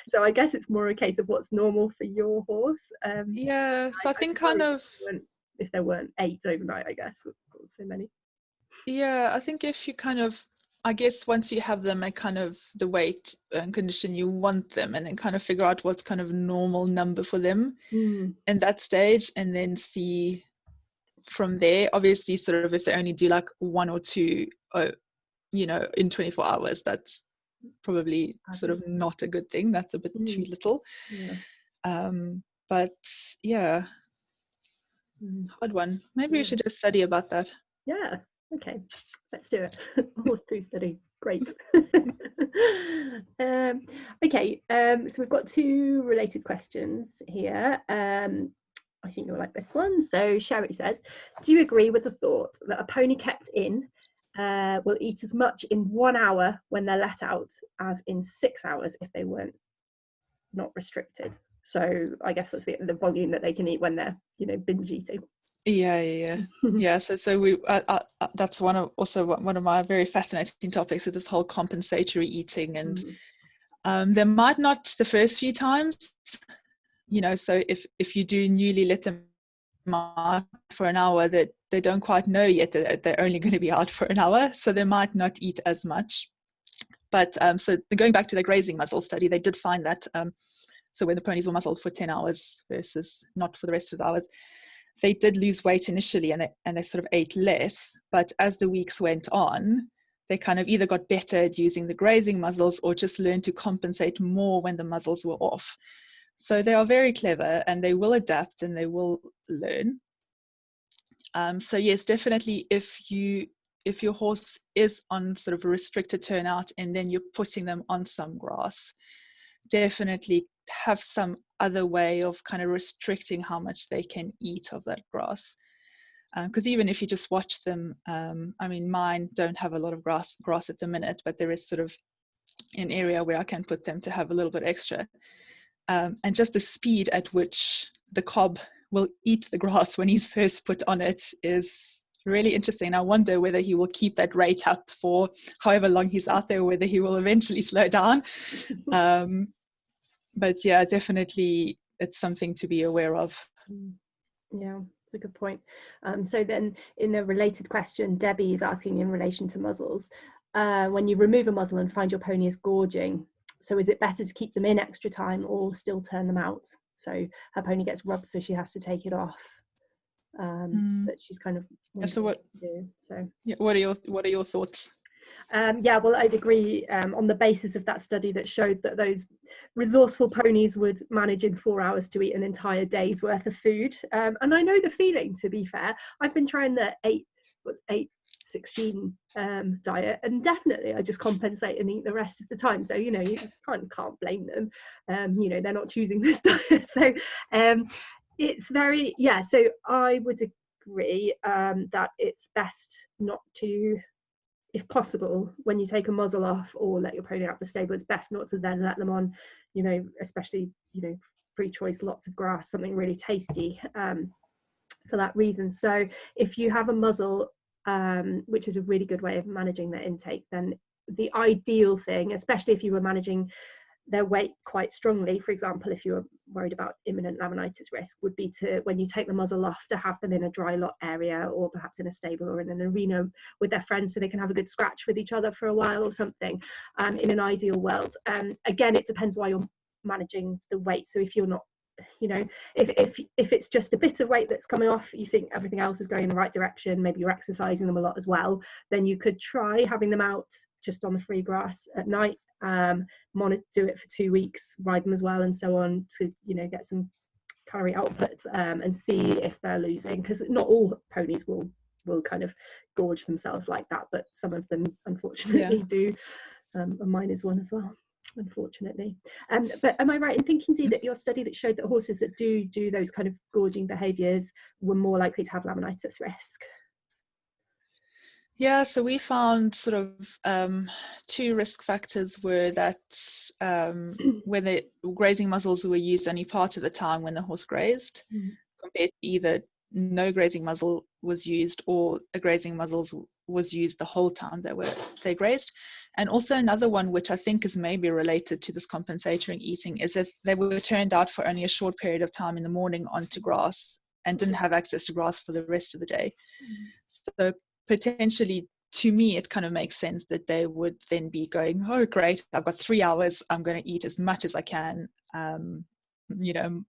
S2: So I guess it's more a case of what's normal for your horse.
S1: So I think kind of,
S2: if there weren't 8 overnight, I guess, so many.
S1: Yeah, I think if you kind of, I guess once you have them at kind of the weight and condition you want them, and then kind of figure out what's kind of normal number for them in that stage, and then see from there. Obviously, sort of if they only do like 1 or 2 in 24 hours, that's probably sort of not a good thing. That's a bit too little. But yeah, hard one. Maybe we should just study about that.
S2: Yeah, okay, let's do it. Horse poo study, great. Okay, so we've got 2 related questions here. I think you'll like this one. So Sherry says, do you agree with the thought that a pony kept in will eat as much in 1 hour when they're let out as in 6 hours if they weren't not restricted? So I guess that's the volume that they can eat when they're binge eating.
S1: Yeah. So we that's one of my very fascinating topics, is this whole compensatory eating, and there might not the first few times, so if you do newly let them out for an hour, that they don't quite know yet that they're only going to be out for an hour, so they might not eat as much. But so going back to the grazing muzzle study, they did find that so when the ponies were muzzled for 10 hours versus not for the rest of the hours, they did lose weight initially, and they sort of ate less. But as the weeks went on, they kind of either got better at using the grazing muzzles or just learned to compensate more when the muzzles were off. So they are very clever, and they will adapt and they will learn. So yes, definitely if your horse is on sort of a restricted turnout and then you're putting them on some grass, definitely have some other way of kind of restricting how much they can eat of that grass. Because even if you just watch them, I mean, mine don't have a lot of grass at the minute, but there is sort of an area where I can put them to have a little bit extra. And just the speed at which the cob will eat the grass when he's first put on it is really interesting. I wonder whether he will keep that rate up for however long he's out there, or whether he will eventually slow down. But yeah, definitely it's something to be aware of.
S2: Yeah, it's a good point. So then in a related question, Debbie is asking in relation to muzzles, when you remove a muzzle and find your pony is gorging, so is it better to keep them in extra time or still turn them out? So her pony gets rubbed, so she has to take it off. But she's kind of what
S1: are your thoughts?
S2: Yeah, well, I'd agree on the basis of that study that showed that those resourceful ponies would manage in 4 hours to eat an entire day's worth of food. And I know the feeling, to be fair. I've been trying the 8-16 diet, and definitely I just compensate and eat the rest of the time. So, you know, you can't blame them. You know, they're not choosing this diet. So it's very, yeah, so I would agree that it's best not to, if possible, when you take a muzzle off or let your pony out of the stable, it's best not to then let them on, you know, especially, you know, free choice, lots of grass, something really tasty for that reason. So if you have a muzzle, which is a really good way of managing their intake, then the ideal thing, especially if you were managing their weight quite strongly, for example, if you were worried about imminent laminitis risk, would be to, when you take the muzzle off, to have them in a dry lot area, or perhaps in a stable or in an arena with their friends, so they can have a good scratch with each other for a while or something, in an ideal world. Again, it depends why you're managing the weight. So if you're not, you know, if it's just a bit of weight that's coming off, you think everything else is going in the right direction, maybe you're exercising them a lot as well, then you could try having them out just on the free grass at night, do it for 2 weeks, ride them as well, and so on, to, you know, get some calorie output, and see if they're losing, because not all ponies will kind of gorge themselves like that, but some of them unfortunately do, and mine is one as well, unfortunately. But am I right in thinking, Zee, that your study that showed that horses that do those kind of gorging behaviours were more likely to have laminitis risk?
S1: Yeah, so we found sort of 2 risk factors were that when the grazing muzzles were used only part of the time when the horse grazed, compared to either no grazing muzzle was used or a grazing muzzle was used the whole time they grazed. And also another one, which I think is maybe related to this compensatory eating, is if they were turned out for only a short period of time in the morning onto grass and didn't have access to grass for the rest of the day. So potentially, to me, it kind of makes sense that they would then be going, oh great, I've got 3 hours, I'm going to eat as much as I can, you know,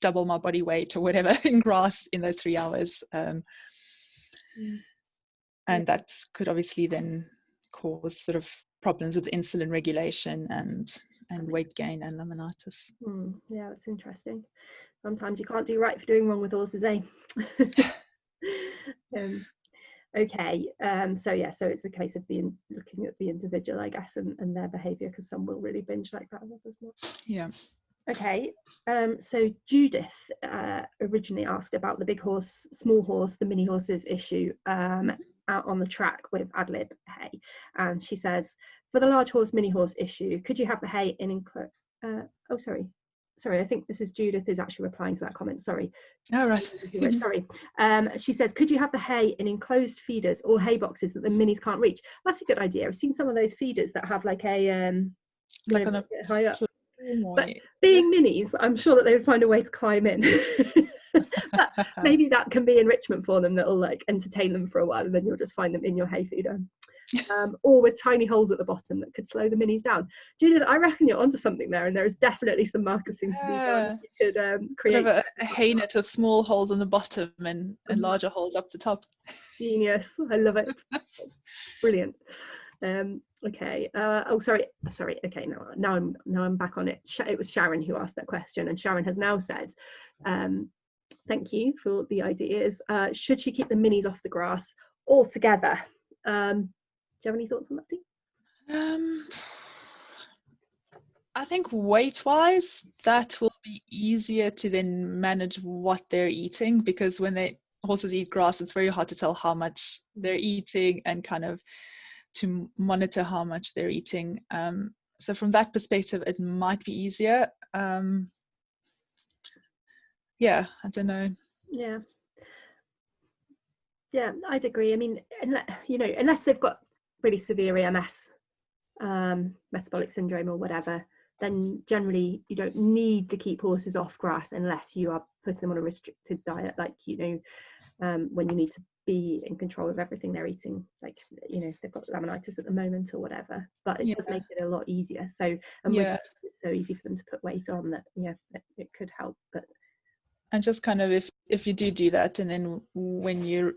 S1: double my body weight or whatever in grass in those 3 hours, and that could obviously then cause sort of problems with insulin regulation and weight gain and laminitis.
S2: Yeah, that's interesting. Sometimes you can't do right for doing wrong with horses, eh? Okay, so yeah, so it's a case of looking at the individual, I guess, and their behaviour, because some will really binge like that, others not.
S1: Yeah.
S2: Okay, so Judith originally asked about the big horse, small horse, the mini horses issue out on the track with ad lib hay, and she says, for the large horse, mini horse issue, could you have the hay in sorry, I think this is Judith is actually replying to that comment, sorry.
S1: Oh, right.
S2: Sorry. She says, could you have the hay in enclosed feeders or hay boxes that the minis can't reach? That's a good idea. I've seen some of those feeders that have like a
S1: like on a
S2: high up.
S1: But
S2: being minis, I'm sure that they would find a way to climb in. But maybe that can be enrichment for them that'll like entertain them for a while, and then you'll just find them in your hay feeder. Or with tiny holes at the bottom that could slow the minis down. Julia, I reckon you're onto something there, and there is definitely some marketing to be done. You could create
S1: a hay net with small holes on the bottom and larger holes up the top.
S2: Genius. I love it. Brilliant. Okay. Oh, sorry. Okay, now I'm back on it. It was Sharon who asked that question, and Sharon has now said, thank you for the ideas. Should she keep the minis off the grass altogether? Do you have any thoughts on that, Dee?
S1: I think weight-wise, that will be easier to then manage what they're eating, because when horses eat grass, it's very hard to tell how much they're eating and kind of to monitor how much they're eating. So from that perspective, it might be easier. Yeah, I don't know.
S2: Yeah, I'd agree. I mean, unless they've got really severe EMS, metabolic syndrome or whatever, then generally you don't need to keep horses off grass unless you are putting them on a restricted diet, like, when you need to be in control of everything they're eating, like, they've got laminitis at the moment or whatever. But it does make it a lot easier. So, it's so easy for them to put weight on that, it could help. But
S1: and just kind of if you do that, and then when you're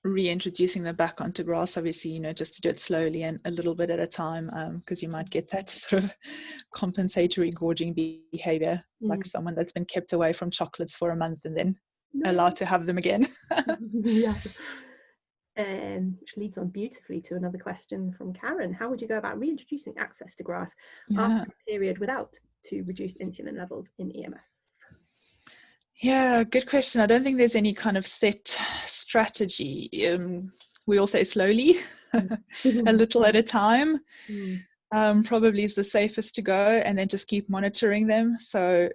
S1: reintroducing them back onto grass, obviously, just to do it slowly and a little bit at a time, because you might get that sort of compensatory gorging behavior, like someone that's been kept away from chocolates for a month and then allowed to have them again.
S2: Which leads on beautifully to another question from Karen. How would you go about reintroducing access to grass after a period without to reduce insulin levels in EMS?
S1: Yeah, good question. I don't think there's any kind of set strategy. We all say slowly, a little at a time. Probably is the safest to go, and then just keep monitoring them. So,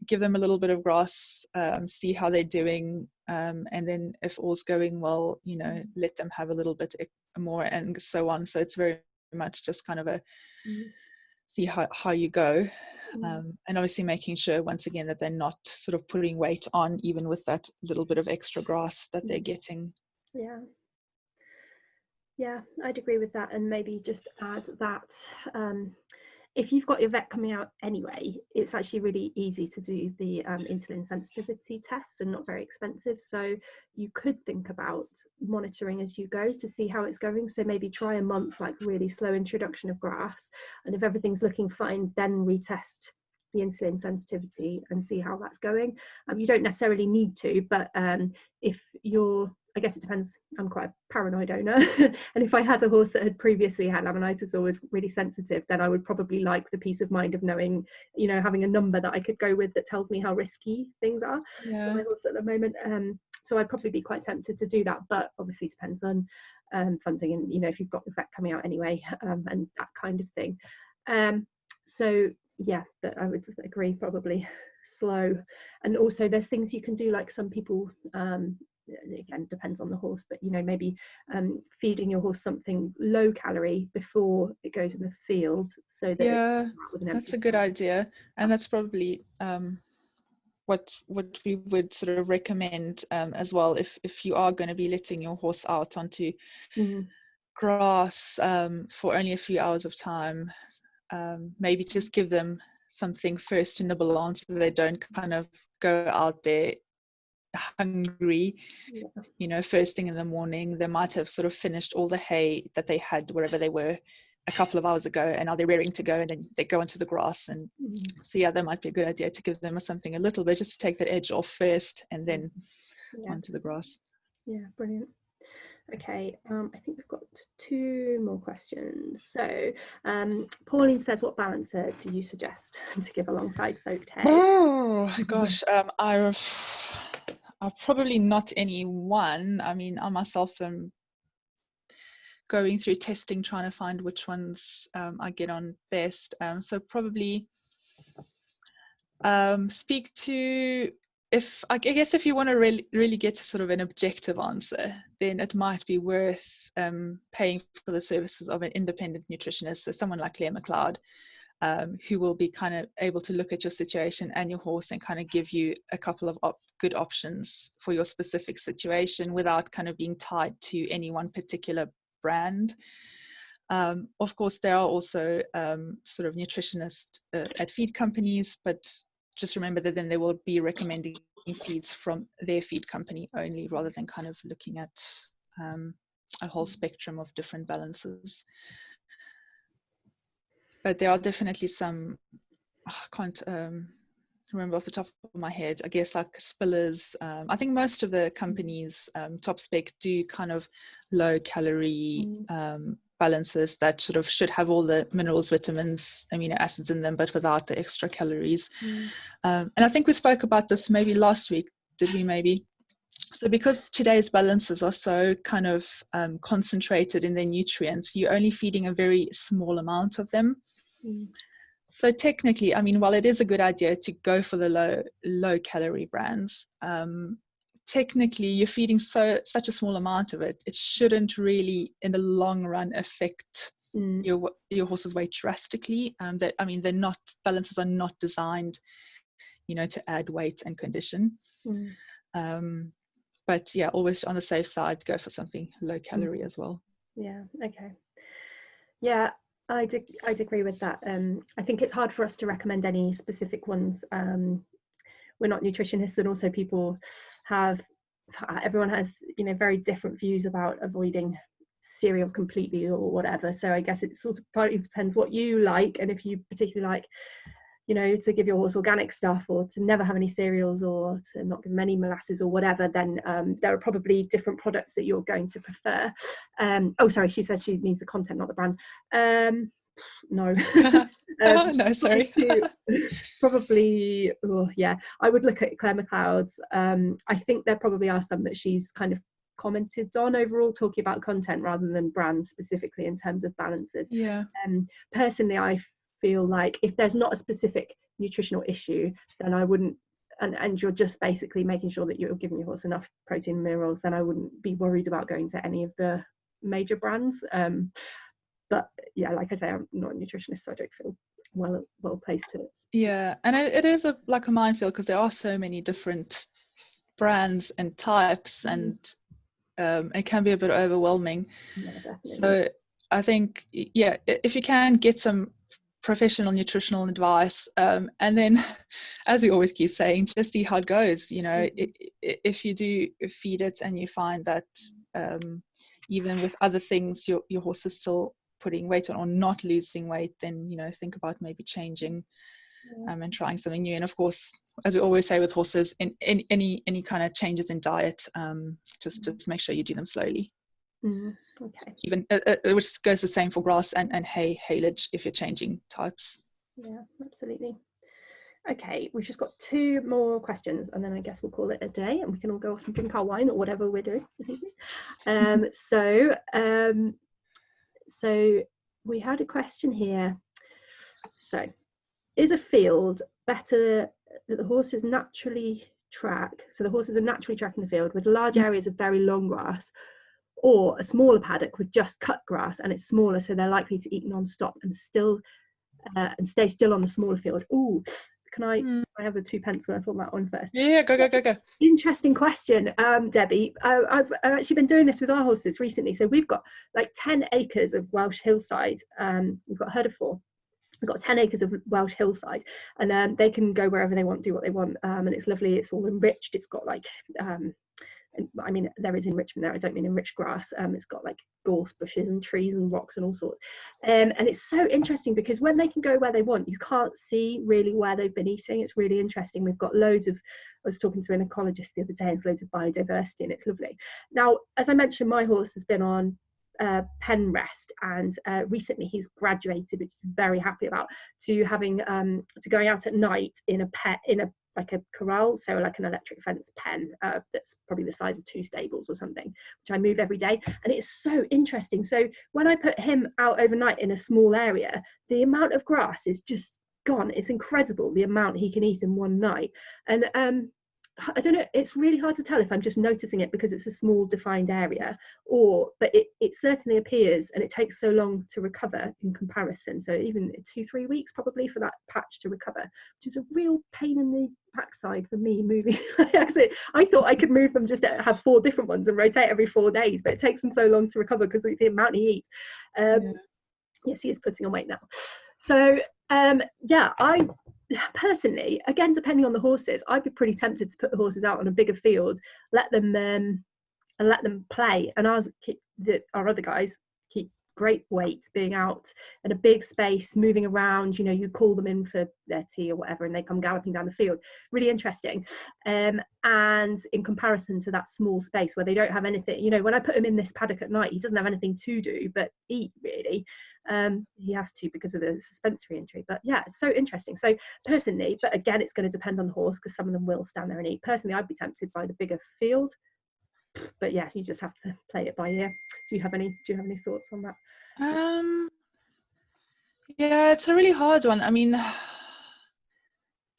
S1: give them a little bit of grass, see how they're doing, and then if all's going well, let them have a little bit more and so on. So it's very much just kind of a see how you go, and obviously making sure once again that they're not sort of putting weight on, even with that little bit of extra grass that they're getting.
S2: Yeah, I'd agree with that. And maybe just add that if you've got your vet coming out anyway, it's actually really easy to do the insulin sensitivity test and not very expensive. So you could think about monitoring as you go to see how it's going. So maybe try a month, like really slow introduction of grass. And if everything's looking fine, then retest the insulin sensitivity and see how that's going. You don't necessarily need to, but if you're, I guess it depends. I'm quite a paranoid owner, and if I had a horse that had previously had laminitis or was really sensitive, then I would probably like the peace of mind of knowing, having a number that I could go with that tells me how risky things are for my horse at the moment. So I'd probably be quite tempted to do that, but obviously depends on funding and if you've got the vet coming out anyway, and that kind of thing. So yeah, but I would agree, probably slow. And also there's things you can do, like some people, again, depends on the horse, but maybe feeding your horse something low calorie before it goes in the field, so that
S1: that's a good idea. And that's probably what we would sort of recommend as well, if you are going to be letting your horse out onto grass for only a few hours of time, maybe just give them something first to nibble on, so they don't kind of go out there hungry. First thing in the morning, they might have sort of finished all the hay that they had wherever they were a couple of hours ago, and now they're rearing to go, and then they go into the grass. And so that might be a good idea to give them something a little bit, just to take that edge off first, and then onto the grass.
S2: Brilliant. Okay, I think we've got 2 more questions. So Pauline says, what balancer do you suggest to give alongside soaked hay?
S1: Oh gosh, I probably not any one. I mean, I myself am going through testing, trying to find which ones I get on best. So probably speak to, I guess if you want to really get to sort of an objective answer, then it might be worth paying for the services of an independent nutritionist, so someone like Claire McLeod. who will be kind of able to look at your situation and your horse and kind of give you a couple of good options for your specific situation without kind of being tied to any one particular brand. Of course, there are also sort of nutritionists at feed companies, but just remember that then they will be recommending feeds from their feed company only, rather than kind of looking at a whole spectrum of different balances. But there are definitely some, I can't remember off the top of my head, I guess like Spillers. I think most of the companies, top spec, do kind of low calorie balances that sort of should have all the minerals, vitamins, amino acids in them, but without the extra calories. And I think we spoke about this maybe last week, did we maybe? So because today's balances are so kind of concentrated in their nutrients, you're only feeding a very small amount of them. So technically, I mean, while it is a good idea to go for the low calorie brands, technically you're feeding such a small amount of it, it shouldn't really in the long run affect your horse's weight drastically. Balances are not designed, to add weight and condition. But yeah, always on the safe side, go for something low calorie as well.
S2: Yeah, okay. Yeah, I'd agree with that. I think it's hard for us to recommend any specific ones. We're not nutritionists, and also everyone has very different views about avoiding cereals completely or whatever. So I guess it sort of partly depends what you like, and if you particularly like to give your horse organic stuff, or to never have any cereals, or to not give them any molasses or whatever, then there are probably different products that you're going to prefer. Oh, sorry, she said she needs the content, not the brand. No.
S1: No, sorry.
S2: Probably, yeah, I would look at Claire McLeod's. I think there probably are some that she's kind of commented on overall, talking about content rather than brands specifically in terms of balances.
S1: Yeah.
S2: Personally, I feel like if there's not a specific nutritional issue, then I wouldn't, and you're just basically making sure that you're giving your horse enough protein and minerals, then I wouldn't be worried about going to any of the major brands. But yeah, like I say, I'm not a nutritionist, so I don't feel well placed to it.
S1: Yeah, and it is like a minefield, because there are so many different brands and types, and it can be a bit overwhelming.
S2: Yeah, definitely.
S1: So I think, yeah, if you can get some professional nutritional advice, and then, as we always keep saying, just see how it goes. If you do feed it and you find that even with other things your horse is still putting weight on or not losing weight, then think about maybe changing and trying something new. And of course, as we always say with horses, in any kind of changes in diet, just make sure you do them slowly.
S2: Okay.
S1: Even which goes the same for grass and haylage if you're changing types.
S2: Yeah, absolutely. Okay, we've just got 2 more questions, and then I guess we'll call it a day, and we can all go off and drink our wine or whatever we're doing. So we had a question here. So, is a field better that the horses naturally track? So the horses are naturally tracking the field with large areas of very long grass, or a smaller paddock with just cut grass and it's smaller, so they're likely to eat non-stop and stay still on the smaller field? Ooh, can I have the 2 pence worth on that one first?
S1: Yeah, go.
S2: Interesting question, Debbie. I've actually been doing this with our horses recently. So we've got like 10 acres of Welsh hillside. We've got a herd of 4. We've got 10 acres of Welsh hillside, and they can go wherever they want, do what they want, and it's lovely. It's all enriched. It's got like I mean, there is enrichment there. I don't mean enriched grass. It's got like gorse bushes and trees and rocks and all sorts. And it's so interesting because when they can go where they want, you can't see really where they've been eating. It's really interesting. We've got loads of, I was talking to an ecologist the other day, and loads of biodiversity, and it's lovely. Now, as I mentioned, my horse has been on pen rest, and recently he's graduated, which he's very happy about, to having to going out at night in a like a corral, so like an electric fence pen that's probably the size of 2 stables or something, which I move every day. And it's so interesting. So when I put him out overnight in a small area, the amount of grass is just gone. It's incredible the amount he can eat in one night. And I don't know, it's really hard to tell if I'm just noticing it because it's a small defined area, but it certainly appears, and it takes so long to recover in comparison. So even 2-3 weeks probably for that patch to recover, which is a real pain in the backside for me moving. I thought I could move them, just have 4 different ones and rotate every 4 days, but it takes them so long to recover because of the amount he eats. Yes, he is putting on weight now. So yeah, I personally, again, depending on the horses, I'd be pretty tempted to put the horses out on a bigger field, let them play, and our other guys keep great weight being out in a big space, moving around. You know, you call them in for their tea or whatever, and they come galloping down the field. Really interesting. And in comparison to that small space where they don't have anything, you know, when I put him in this paddock at night, he doesn't have anything to do but eat, really. He has to because of the suspensory injury. But yeah, it's so interesting. So personally, but again, it's going to depend on the horse, because some of them will stand there and eat. Personally, I'd be tempted by the bigger field, but yeah, you just have to play it by ear. Do you have any thoughts on that?
S1: Yeah, it's a really hard one. I mean,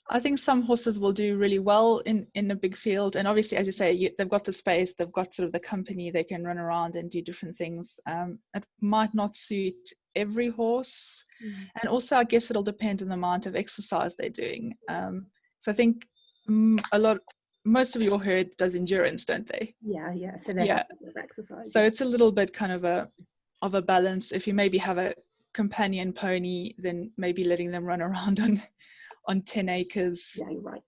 S1: I think some horses will do really well in a big field, and obviously, as you say, they've got the space, they've got sort of the company, they can run around and do different things. It might not suit every horse, and also I guess it'll depend on the amount of exercise they're doing. So I think most of your herd does endurance, don't they?
S2: Yeah. So they have a bit of exercise.
S1: So it's a little bit kind of a balance. If you maybe have a companion pony, then maybe letting them run around on 10 acres
S2: you're right,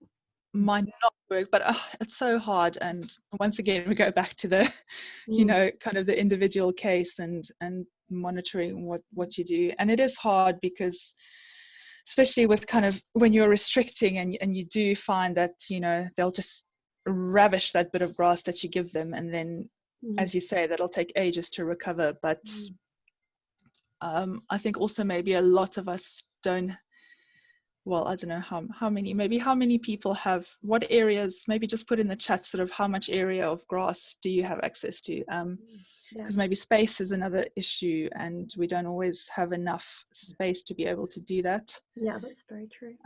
S1: might not work, but it's so hard. And once again, we go back to the you know, kind of the individual case and monitoring what you do. And it is hard because, especially with kind of when you're restricting and you do find that, you know, they'll just ravish that bit of grass that you give them, and then as you say, that'll take ages to recover. But I think also maybe a lot of us don't, well, I don't know how many people have, what areas, maybe just put in the chat sort of how much area of grass do you have access to, because maybe space is another issue and we don't always have enough space to be able to do that.
S2: Yeah, that's very true.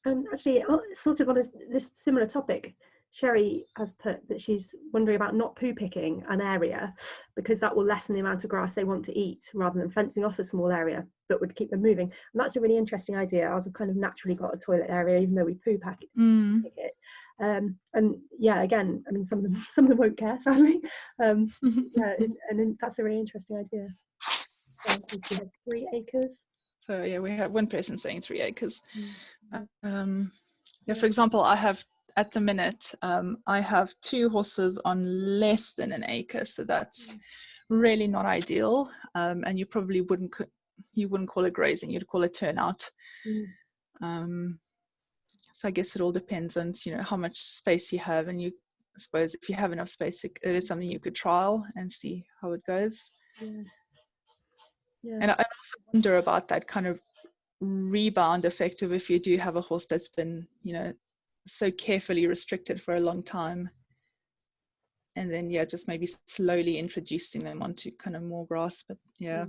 S2: And actually, sort of on this similar topic, Sherry has put that she's wondering about not poo picking an area because that will lessen the amount of grass they want to eat, rather than fencing off a small area but would keep them moving. And that's a really interesting idea. Ours have kind of naturally got a toilet area, even though we poo pick it. And yeah, again, I mean, some of them won't care, sadly. Yeah, and that's a really interesting idea. So we have 3 acres.
S1: So yeah, we have one person saying 3 acres. Yeah, for example, I have at the minute, I have 2 horses on less than an acre, so that's really not ideal. And you probably wouldn't call it grazing; you'd call it turnout. So I guess it all depends on, you know, how much space you have, and I suppose if you have enough space, it is something you could trial and see how it goes. Yeah. And I also wonder about that kind of rebound effect of if you do have a horse that's been, you know, so carefully restricted for a long time, and then just maybe slowly introducing them onto kind of more grass. But yeah,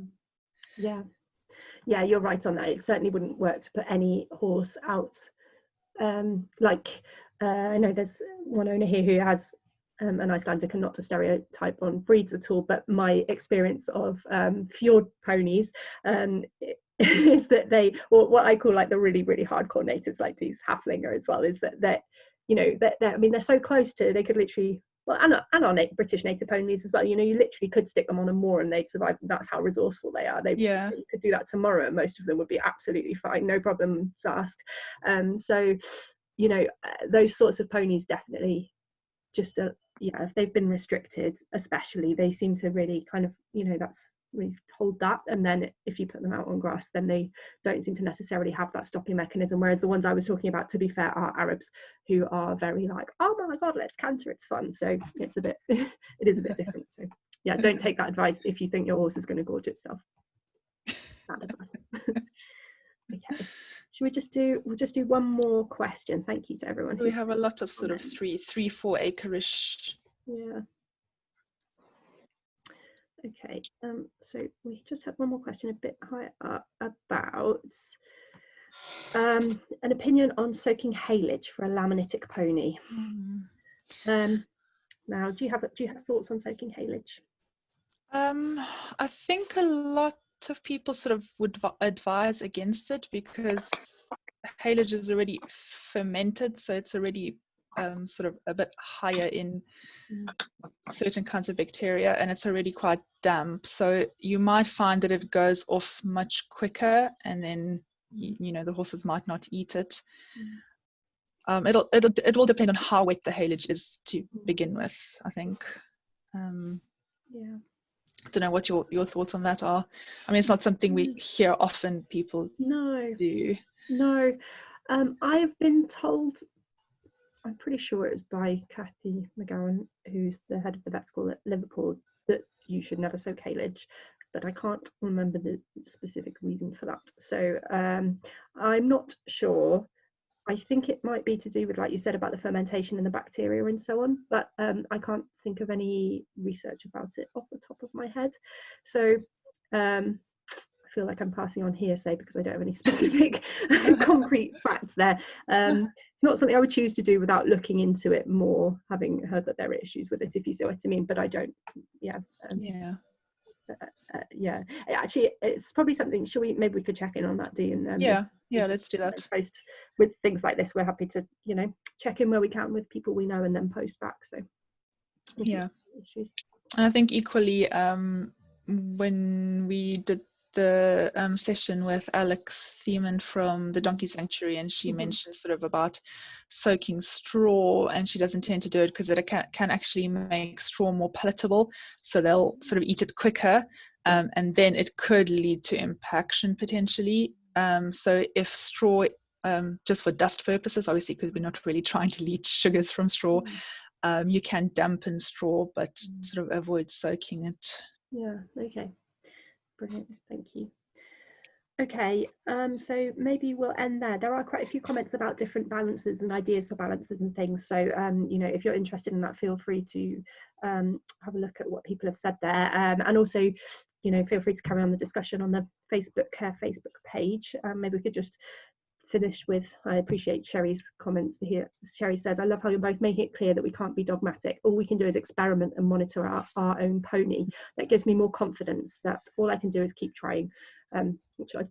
S2: you're right on that. It certainly wouldn't work to put any horse out. I know there's one owner here who has an Icelandic, and not to stereotype on breeds at all, but my experience of fjord ponies is that they, or what I call like the really, really hardcore natives, like these Haflinger as well, is that you know, I mean, they're so close to, they could literally, well, and our British native ponies as well, you know, you literally could stick them on a moor and they'd survive. That's how resourceful they are. You could do that tomorrow and most of them would be absolutely fine, no problems asked. So, you know, those sorts of ponies definitely just, if they've been restricted, especially, they seem to really kind of, you know, that's really hold that. And then if you put them out on grass, then they don't seem to necessarily have that stopping mechanism. Whereas the ones I was talking about, to be fair, are Arabs, who are very like, oh my God, let's canter, it's fun. So it's a bit, it is a bit different. So yeah, don't take that advice if you think your horse is going to gorge itself. Bad advice. Okay. We'll just do one more question. Thank you to everyone.
S1: We have a lot of sort of 3-4 acre-ish.
S2: Yeah. Okay. So we just have one more question a bit higher up about An opinion on soaking haylage for a laminitic pony. Now, do you have thoughts on soaking haylage?
S1: I think a lot of people sort of would advise against it because haylage is already fermented, so it's already sort of a bit higher in certain kinds of bacteria, and it's already quite damp, so you might find that it goes off much quicker, and then you know, the horses might not eat it. It will depend on how wet the haylage is to begin with, I think.
S2: Yeah.
S1: I don't know what your thoughts on that are. I mean, it's not something we hear often people do.
S2: No. I've been told, I'm pretty sure it was by Kathy McGowan, who's the head of the vet school at Liverpool, that you should never soak haylage, but I can't remember the specific reason for that. So I'm not sure. I think it might be to do with, like you said, about the fermentation and the bacteria and so on, but I can't think of any research about it off the top of my head. So I feel like I'm passing on hearsay because I don't have any specific concrete facts there. It's not something I would choose to do without looking into it more, having heard that there are issues with it, if you see what I mean, but I don't, actually it's probably something, maybe we could check in on that, Dee, and
S1: let's do that.
S2: Post with things like this. We're happy to, you know, check in where we can with people we know and then post back. So issues.
S1: And I think equally when we did the session with Alex Thiemann from the Donkey Sanctuary, and she mentioned sort of about soaking straw, and she doesn't tend to do it because it can actually make straw more palatable, so they'll sort of eat it quicker, and then it could lead to impaction potentially. So if straw, just for dust purposes, obviously, because we're not really trying to leach sugars from straw, you can dampen straw, but sort of avoid soaking it.
S2: Yeah, okay. Brilliant, thank you. Okay, so maybe we'll end there. There are quite a few comments about different balances and ideas for balances and things. So, you know, if you're interested in that, feel free to have a look at what people have said there. And also, you know, feel free to carry on the discussion on the Facebook page. Maybe we could just finish with, I appreciate Sherry's comment here. Sherry says, I love how you're both making it clear that we can't be dogmatic. All we can do is experiment and monitor our own pony. That gives me more confidence that all I can do is keep trying, which I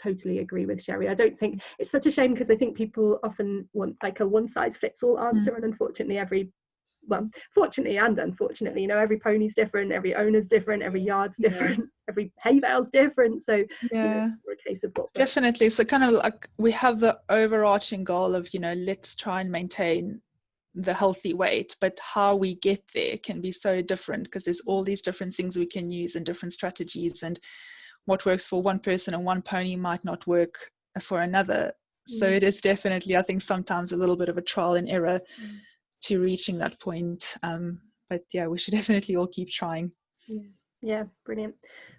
S2: totally agree with, Sherry. I don't think, it's such a shame because I think people often want like a one size fits all answer, and unfortunately fortunately and unfortunately, you know, every pony's different, every owner's different, every yard's different, every hay bale's different. So you know, for a case of what
S1: definitely. So kind of like we have the overarching goal of, you know, let's try and maintain the healthy weight, but how we get there can be so different because there's all these different things we can use and different strategies, and what works for one person and one pony might not work for another. So it is definitely, I think, sometimes a little bit of a trial and error to reaching that point, but yeah, we should definitely all keep trying.
S2: Yeah, brilliant.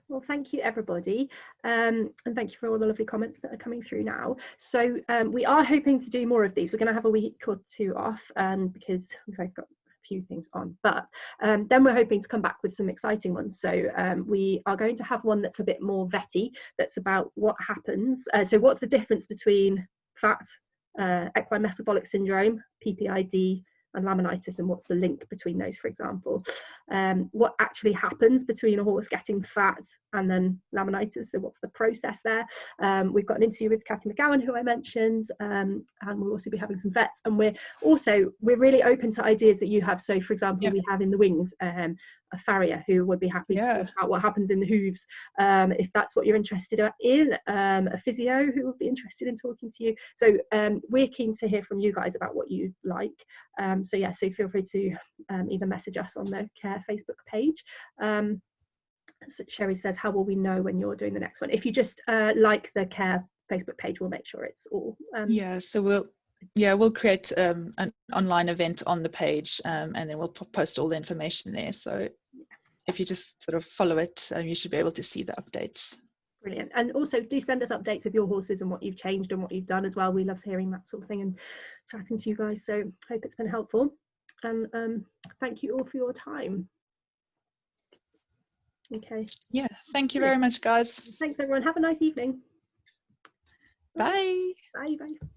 S2: Well, thank you everybody, and thank you for all the lovely comments that are coming through now. So we are hoping to do more of these. We're going to have a week or two off because we've got a few things on, but then we're hoping to come back with some exciting ones. So we are going to have one that's a bit more vetty, that's about what happens, so what's the difference between fat, equine metabolic syndrome, PPID, and laminitis, and what's the link between those, for example. What actually happens between a horse getting fat and then laminitis, so what's the process there. We've got an interview with Kathy McGowan, who I mentioned, and we'll also be having some vets, and we're really open to ideas that you have. So for example, we have in the wings a farrier who would be happy to talk about what happens in the hooves, if that's what you're interested in, a physio who would be interested in talking to you. So we're keen to hear from you guys about what you like. So feel free to either message us on the Care Facebook page. So Sherry says, how will we know when you're doing the next one? If you just like the Care Facebook page, we'll make sure it's all
S1: so we'll create an online event on the page, and then we'll post all the information there. So if you just sort of follow it, you should be able to see the updates.
S2: Brilliant. And also do send us updates of your horses and what you've changed and what you've done as well. We love hearing that sort of thing and chatting to you guys. So hope it's been helpful. And thank you all for your time. Okay.
S1: Yeah, thank you very much, guys.
S2: Thanks everyone. Have a nice evening.
S1: Bye.
S2: Bye. Bye.